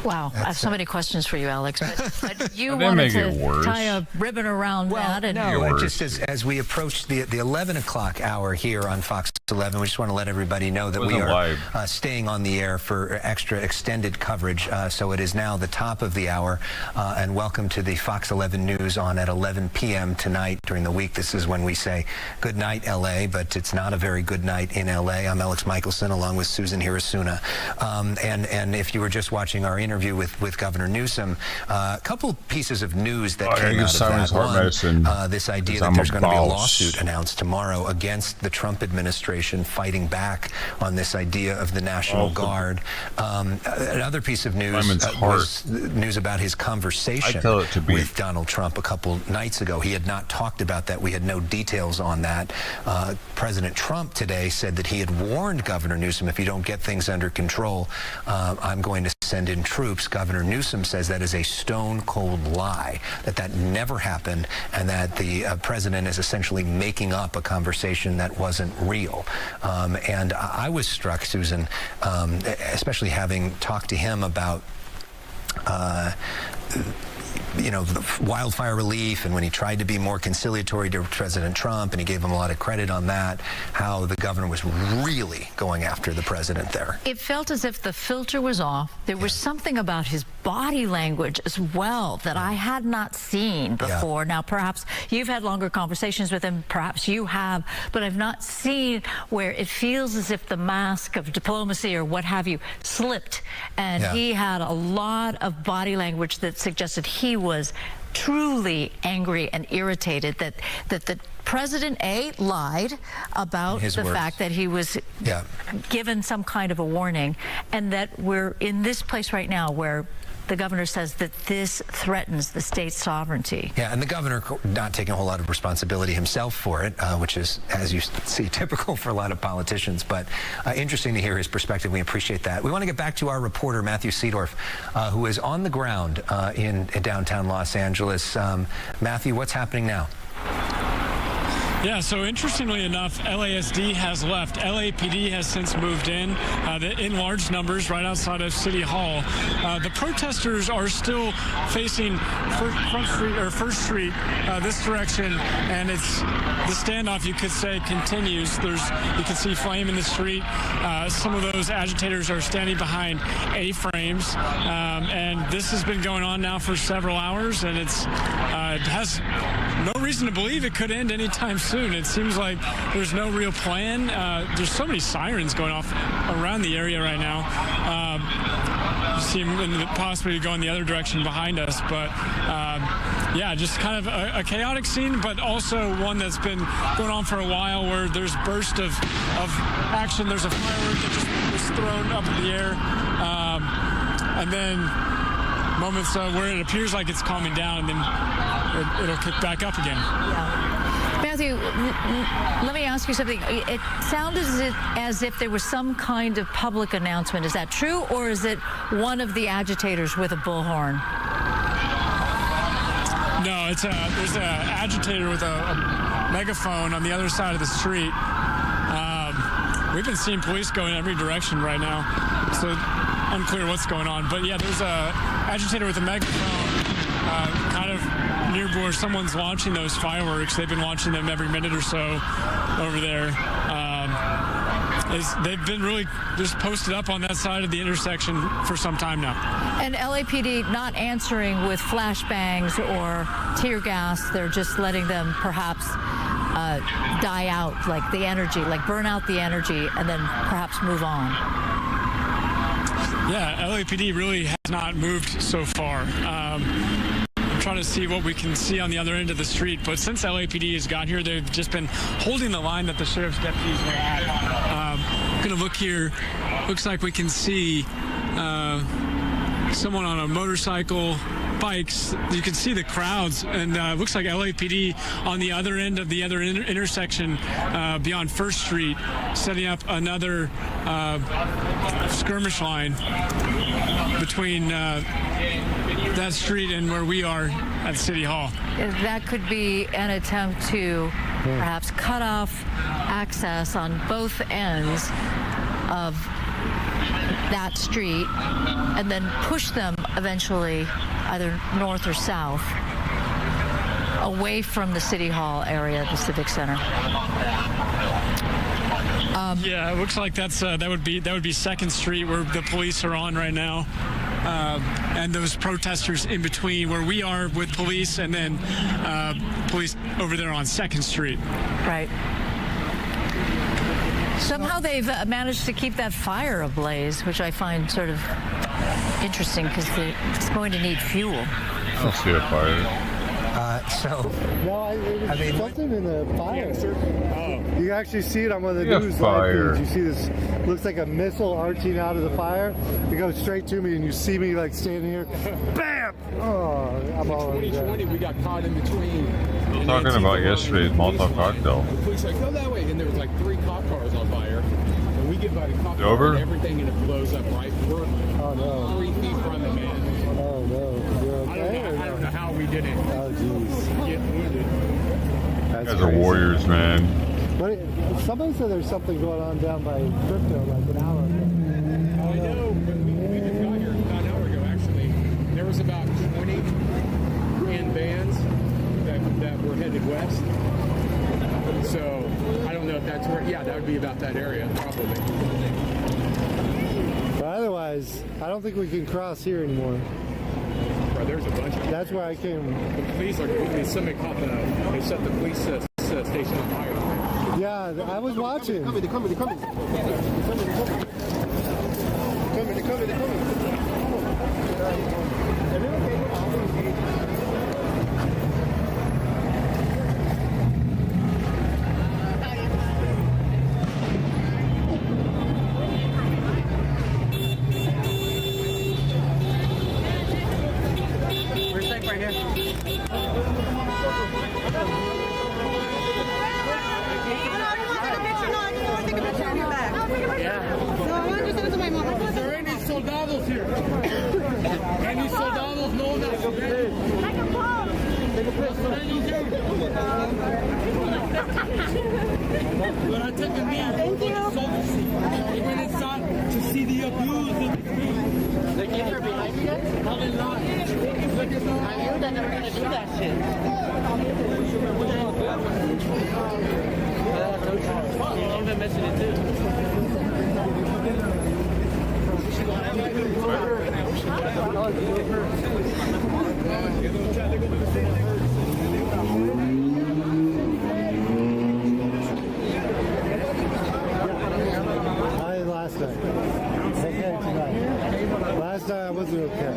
S10: Wow, I have so many questions for you, Alex. But you wanted to tie a ribbon around that. And
S9: no, just as we approach the 11 o'clock hour here on Fox 11, we just want to let everybody know that we are staying on the air for extra extended coverage. So it is now the top of the hour. And welcome to the Fox 11 News on at 11 p.m. tonight. During the week, this is when we say good night, L.A., but it's not a very good night in L.A. I'm Alex Michelson, along with Susan Hirasuna. And if you were just watching our interview with Governor Newsom, a couple pieces of news that came out of that. One, this idea that there's going to be a lawsuit announced tomorrow against the Trump administration administration fighting back on this idea of the National Guard. Another piece of news was news about his conversation with Donald Trump a couple nights ago. He had not talked about that. We had no details on that. President Trump today said that he had warned Governor Newsom, if you don't get things under control, I'm going to send in troops. Governor Newsom says that is a stone-cold lie, that never happened, and that the president is essentially making up a conversation that wasn't real. And I was struck, Susan, especially having talked to him about the wildfire relief, and when he tried to be more conciliatory to President Trump, and he gave him a lot of credit on that, how the governor was really going after the president there.
S10: It felt as if the filter was off. There was something about his body language as well that I had not seen before. Now, perhaps you've had longer conversations with him, perhaps you have, but I've not seen where it feels as if the mask of diplomacy or what have you slipped, and he had a lot of body language that suggested he was truly angry and irritated that the President lied about the fact that he was given some kind of a warning, and that we're in this place right now where the governor says that this threatens the state's sovereignty.
S9: Yeah, and the governor not taking a whole lot of responsibility himself for it, which is, as you see, typical for a lot of politicians. But interesting to hear his perspective. We appreciate that. We want to get back to our reporter, Matthew Seedorf, who is on the ground in downtown Los Angeles. Matthew, what's happening now?
S3: Yeah, so interestingly enough, LASD has left. LAPD has since moved in large numbers right outside of City Hall. The protesters are still facing First Street this direction, and it's the standoff, you could say, continues. You can see flame in the street. Some of those agitators are standing behind A-frames, and this has been going on now for several hours, and it has no reason to believe it could end anytime soon. It seems like there's no real plan. There's so many sirens going off around the area right now. You see them possibly going the other direction behind us, but just kind of a chaotic scene, but also one that's been going on for a while, where there's burst of action. There's a firework that just was thrown up in the air, and then moments where it appears like it's calming down, and then it'll kick back up again.
S10: Matthew, let me ask you something. It sounded as if there was some kind of public announcement. Is that true, or is it one of the agitators with a bullhorn?
S3: No, there's an agitator with a megaphone on the other side of the street. We've been seeing police go in every direction right now, so unclear what's going on. But yeah, there's an agitator with a megaphone kind of near where someone's launching those fireworks. They've been launching them every minute or so over there. They've been really just posted up on that side of the intersection for some time now.
S10: And LAPD not answering with flashbangs or tear gas. They're just letting them perhaps die out, like the energy, like burn out the energy, and then perhaps move on.
S3: Yeah, LAPD really has not moved so far. I'm trying to see what we can see on the other end of the street, but since LAPD has got here, they've just been holding the line that the sheriff's deputies were at. Gonna look here. Looks like we can see someone on a motorcycle, bikes. You can see the crowds, and looks like LAPD on the other end of the other intersection beyond First Street, setting up another skirmish line between that street and where we are at City Hall.
S10: That could be an attempt to perhaps cut off access on both ends of that street and then push them eventually either north or south away from the City Hall area, the Civic Center.
S3: Yeah, it looks like that would be 2nd Street, where the police are on right now, and those protesters in between where we are with police, and then police over there on 2nd Street.
S10: Right. Somehow they've managed to keep that fire ablaze, which I find sort of interesting, because it's going to need fuel.
S2: I don't see a fire.
S1: No, it was something in the fire.
S4: Oh.
S1: You actually see it on one of the news live feeds. You see this, looks like a missile arching out of the fire. It goes straight to me, and you see me like standing here. Bam! Oh, I'm all over
S4: 2020, we got caught in between.
S2: We're talking about yesterday's Molotov cocktail.
S4: The police like, go that way, and there was like 3 cop cars on fire. And we get by the cop car and everything, and it blows up right. We're 3 feet from the man.
S1: Oh no, you're okay?
S4: I don't know how we did it.
S1: Oh jeez.
S4: Get wounded.
S2: You guys are warriors, man.
S1: But somebody said there's something going on down by crypto like an hour ago.
S4: I know, but we just got here about an hour ago, actually. There was about 20 in vans that were headed west. So, I don't know if that's where, yeah, that would be about that area, probably.
S1: But otherwise, I don't think we can cross here anymore.
S4: Bro, there's a bunch of...
S1: That's where I came.
S4: The police are, somebody caught they set the police station on fire.
S1: Yeah, I was watching.
S7: They're coming. They're coming.
S11: We're safe right here.
S4: Is there any soldados here? Any soldados? No, that's okay. But I took a knee. Thank you. We went inside to see the abuse of the street.
S11: The kids are behind you guys?
S4: How they lie.
S11: I knew that they were going to do that shit. I've been missing it too.
S1: Last night. Okay, tonight. Last night I wasn't okay.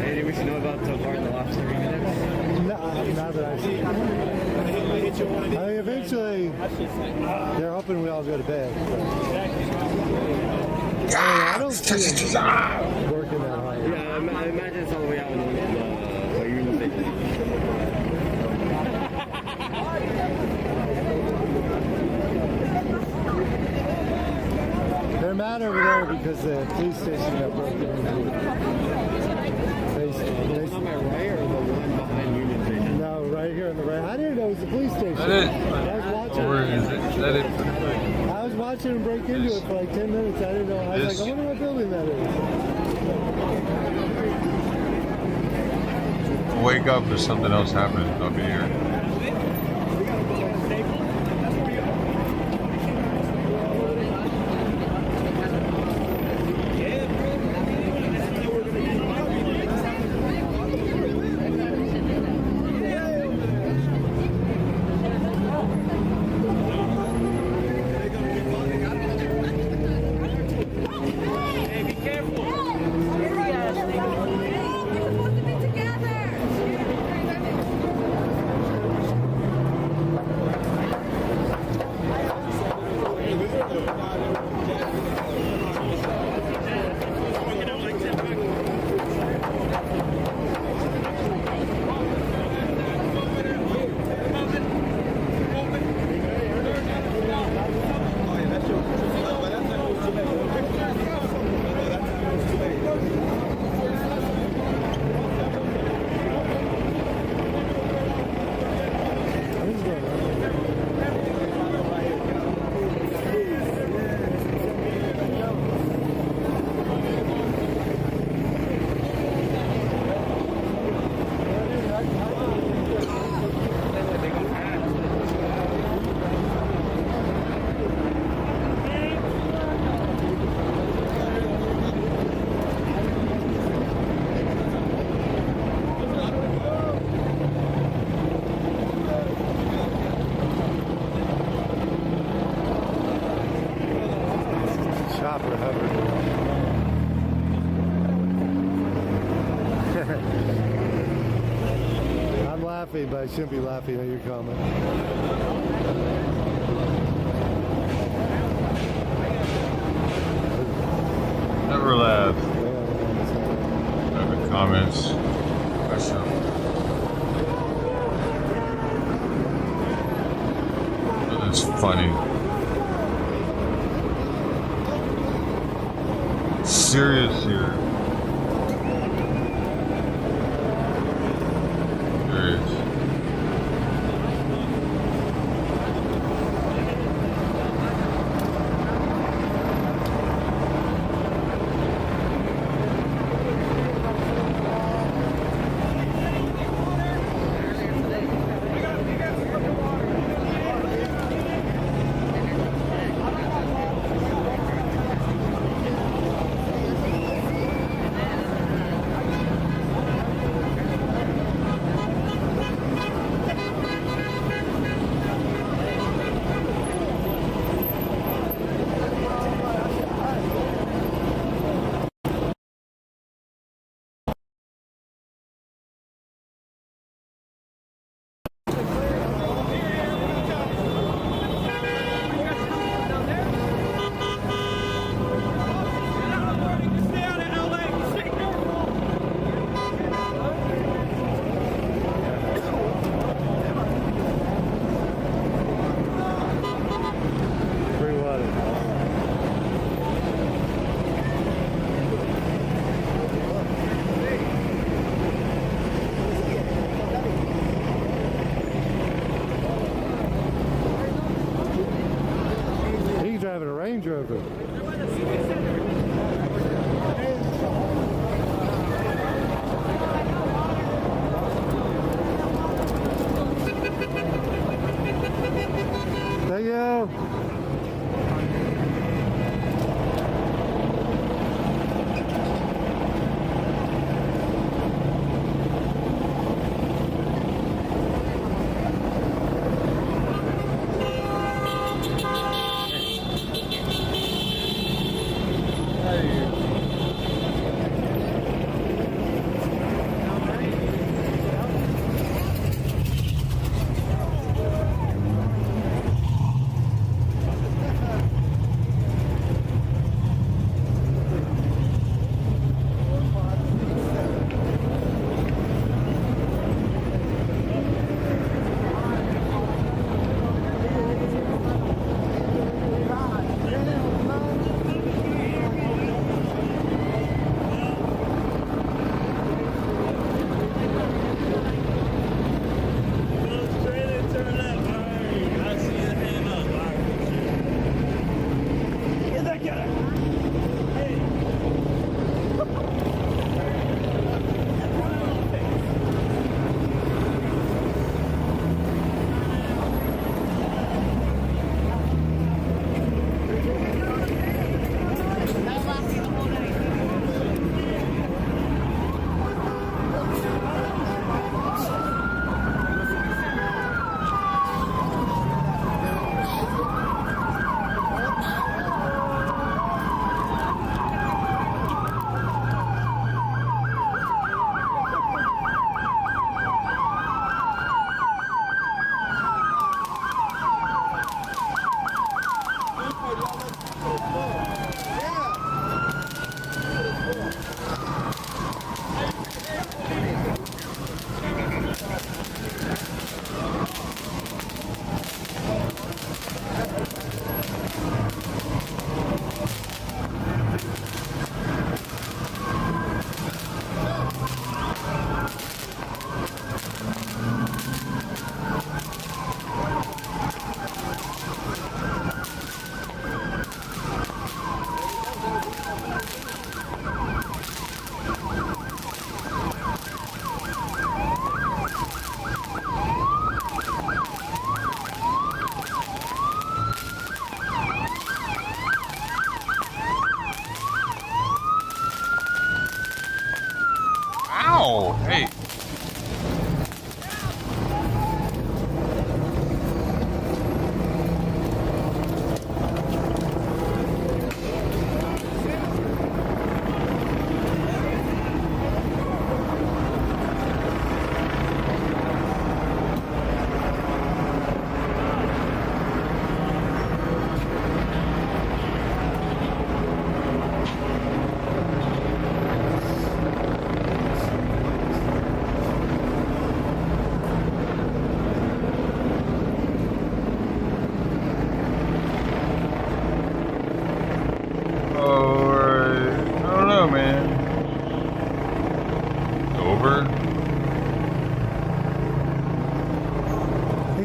S11: Anything we should know about so far in the last 30 minutes?
S1: No, not that I've seen. I mean, eventually, they're hoping we all go to bed. I don't see it working that hard.
S11: Yeah, I imagine it's all the way out in the Union Station.
S1: They're mad over there because the police station got broken into.
S11: On my right or the one behind Union Station?
S1: No, right here on the right. I didn't know it was the police station.
S2: That it?
S1: I was watching.
S2: Where is it? That it?
S1: I was watching them break into it for like 10 minutes. I didn't know. I was like, I wonder what building that is.
S2: Wake up, there's something else happening. I'll be here.
S1: laughing, but I shouldn't be laughing at your comment.
S2: Never laugh. Private comments. Question. That's funny. Serious here. Serious.
S1: Driving a Range Rover. Thank you.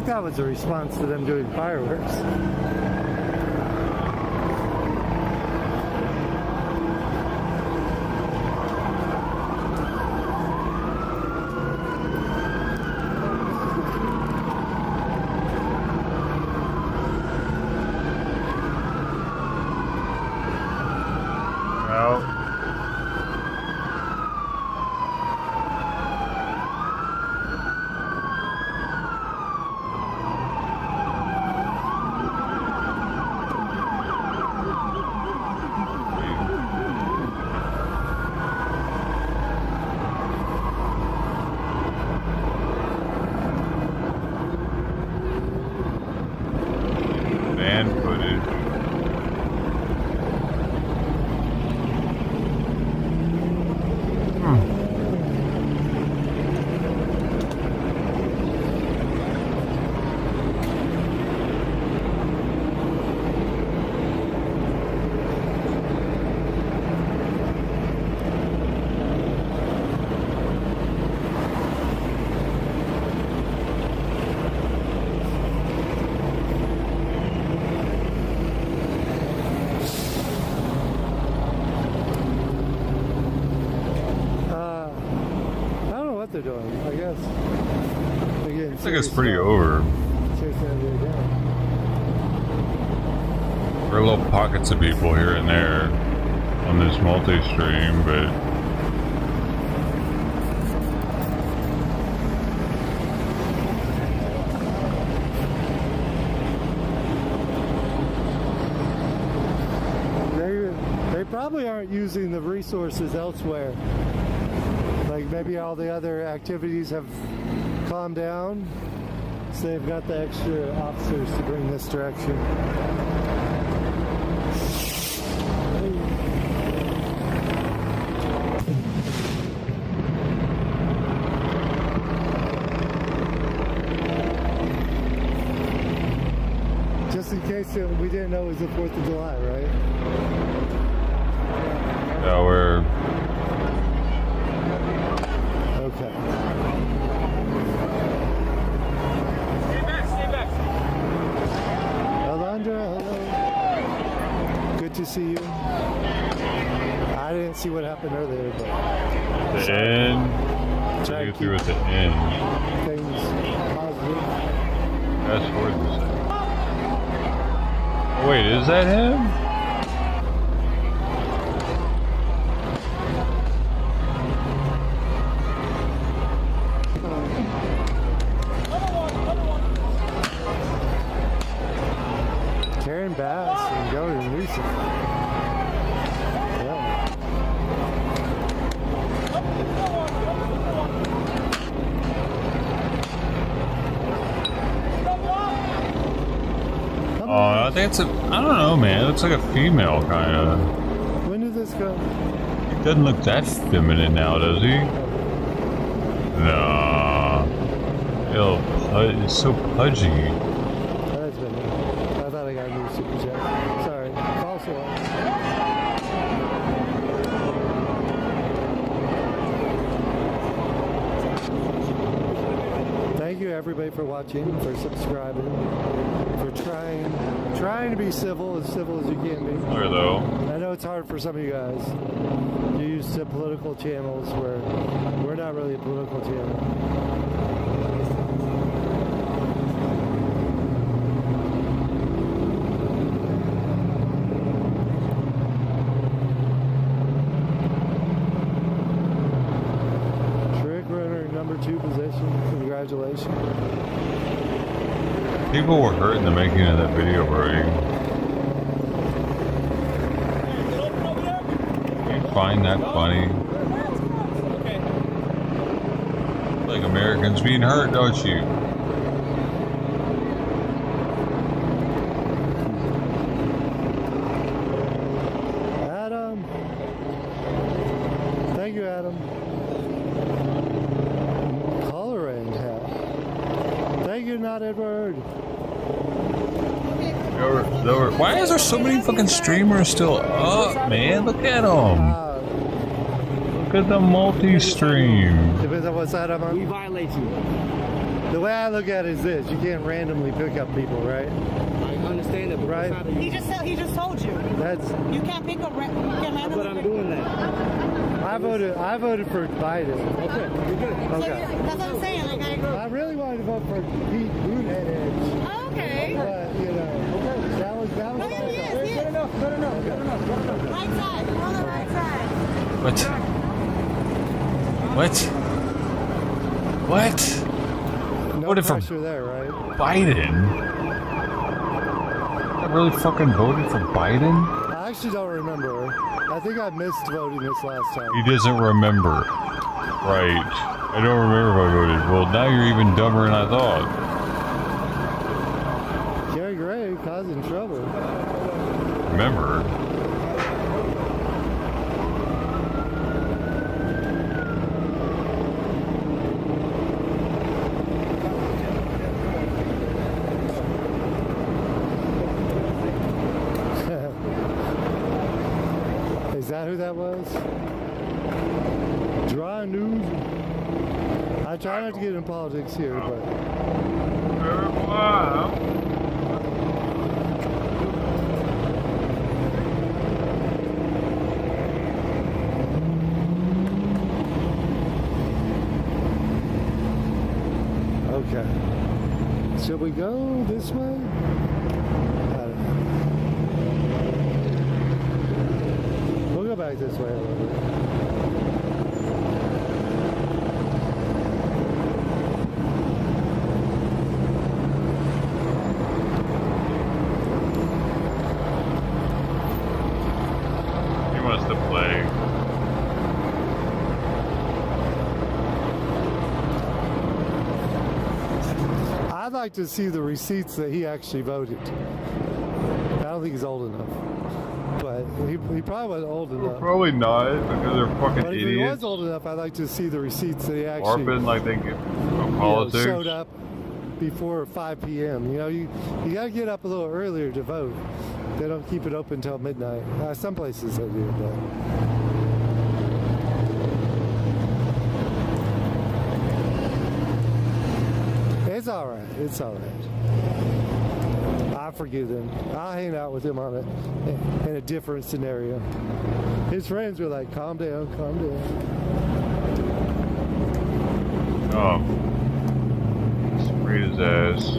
S1: that was a response to them doing fireworks. They're doing, I guess. Again,
S2: I think it's pretty over. There are little pockets of people here and there on this multi-stream, but
S1: they probably aren't using the resources elsewhere. Like maybe all the other activities have calmed down, so they've got the extra officers to bring this direction. Just in case we didn't know it was the 4th of July, right?
S2: yeah, we're
S1: okay. Alondra, hello. Good to see you. I didn't see what happened earlier, but
S2: the end. Try to get through at the end.
S1: Things positive.
S2: Fast forward to say. Oh, wait, is that him?
S1: Bass and go to Newsom. Yeah.
S2: Oh, I think it's a, I don't know, man. It looks like a female, kind of.
S1: When did this go?
S2: He doesn't look that feminine now, does he? Nah. It's so pudgy.
S1: That's been it. I thought I got a new super chat. Sorry. False alarm. Thank you everybody for watching, for subscribing, for trying to be civil as you can be.
S2: Sure, though.
S1: I know it's hard for some of you guys. You use the political channels where we're not really a political channel. Number 2 position. Congratulations.
S2: People were hurt in the making of that video, Brody. You find that funny? Like Americans being hurt, don't you?
S1: Adam. Thank you, Adam. Thank you, not Edward.
S2: Why is there so many fucking streamers still up, man? Look at them. Look at the multi-stream.
S1: What's that, Adam?
S11: We violate you.
S1: The way I look at it is this: you can't randomly pick up people, right?
S11: I understand it, but
S1: right?
S12: He just told you.
S1: That's.
S12: You can't pick up. You can't randomly.
S11: But I'm doing that.
S1: I voted for Biden.
S11: Okay, you're good.
S1: Okay.
S12: So that's what I'm saying. Like
S1: I really wanted to vote for Pete Buttigieg.
S12: Oh, okay.
S1: But you know, that was.
S12: Oh, yeah, yes.
S11: Good enough.
S12: Right side. We're on the right side.
S2: What?
S1: No
S2: Voted for
S1: pressure there, right?
S2: Biden? I really fucking voted for Biden?
S1: I actually don't remember. I think I missed voting this last time.
S2: He doesn't remember. Right. I don't remember if I voted. Well, now you're even dumber than I thought.
S1: Gary Gray causing trouble.
S2: Remember?
S1: Is that who that was? Dry news. I try not to get in politics here, but. Okay. Should we go this way? I don't know. We'll go back this way a little bit.
S2: He wants to play.
S1: I'd like to see the receipts that he actually voted. I don't think he's old enough. But he probably wasn't old enough.
S2: Probably not, because they're fucking
S1: But if
S2: idiots.
S1: he was old enough, I'd like to see the receipts that he actually
S2: Harping like they get politics.
S1: showed up before 5 p.m. You know, you got to get up a little earlier to vote. They don't keep it open till midnight. Some places they do, but. It's all right. It's all right. I forgive him. I'll hang out with him in a different scenario. His friends were like, calm down, calm down.
S2: Oh. Sprayed his ass.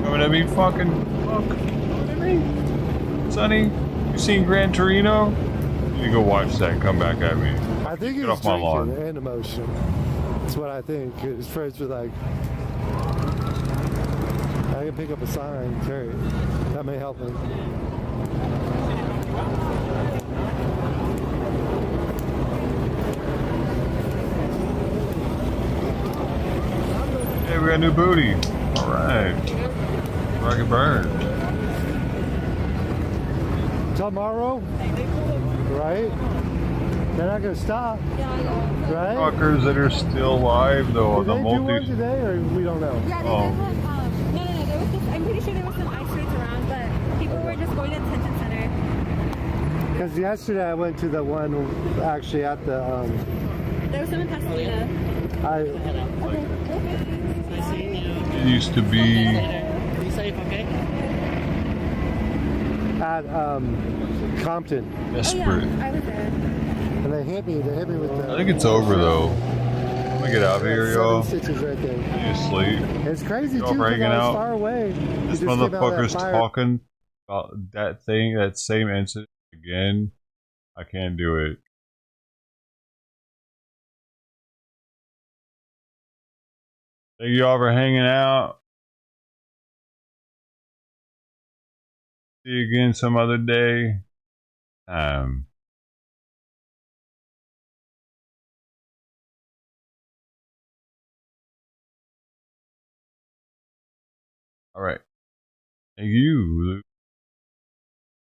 S2: Coming at me, fucking fuck. Coming at me. Sonny, you seen Gran Torino? You need to go watch that and come back at me.
S1: I think he
S2: Get
S1: was
S2: off my lawn.
S1: drinking and emotion. That's what I think. His friends were like, I can pick up a sign and carry it. That may help me.
S2: Hey, we got new booty. Alright. Rocket burn.
S1: Tomorrow, right? They're not going to stop, right?
S2: Fuckers that are still alive though on
S1: Did
S2: the
S1: they do one
S2: multi.
S1: today, or we don't know?
S13: Yeah, they
S2: Oh.
S13: did one. No. There was just, I'm pretty sure there was some ICE Riots around, but people were just going to the detention center.
S1: Because yesterday I went to the one actually at the.
S13: There was some in Pasadena.
S2: It used to be.
S11: Be safe, okay?
S1: At Compton.
S2: Desperate.
S13: Oh, yeah, I was there.
S1: And they hit me with the.
S2: I think it's over though. I'm gonna get out of here, y'all.
S1: 7 stitches right there.
S2: You asleep.
S1: It's crazy
S2: Y'all
S1: too, because
S2: hanging
S1: I was
S2: out.
S1: far away.
S2: This
S1: You just came out of that
S2: motherfucker's
S1: fire.
S2: talking about that thing, that same incident again. I can't do it. Thank you all for hanging out. See you again some other day. All right. Thank you.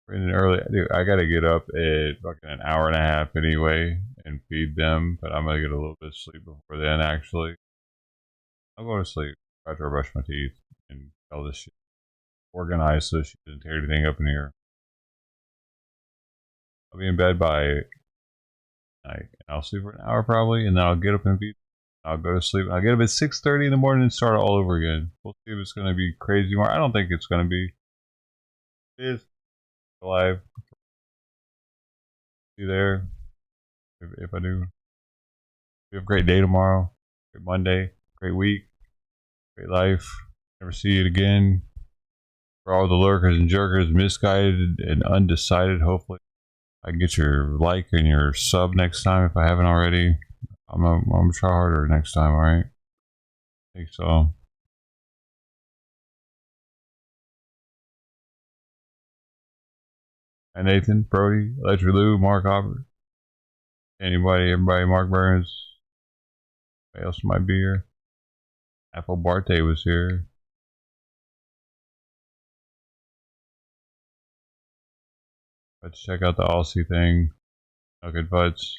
S2: Early, dude, I gotta get up at fucking an hour and a half anyway and feed them, but I'm gonna get a little bit of sleep before then. Actually, I'll go to sleep after I brush my teeth and all this shit organized so she doesn't tear anything up in here. I'll be in bed by I'll sleep for an hour probably, and then I'll get up and I'll go to sleep. I'll get up at 6:30 in the morning and start all over again. We'll see if it's going to be crazy tomorrow. I don't think it's going to be. It is alive. See you there. If I do. We have a great day tomorrow. Great Monday. Great week. Great life. Never see it again. For all the lurkers and jerkers, misguided and undecided, hopefully I can get your like and your sub next time if I haven't already. I'm gonna try harder next time, alright? I think so. Hi Nathan, Brody, Electric Lou, Mark Hopper. Anybody, everybody, Mark Burns. Anybody else might be here? Apple Barte was here. Let's check out the Aussie thing. Nugget Butts.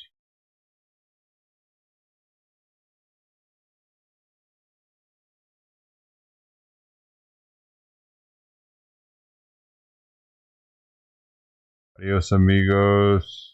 S2: Adios amigos.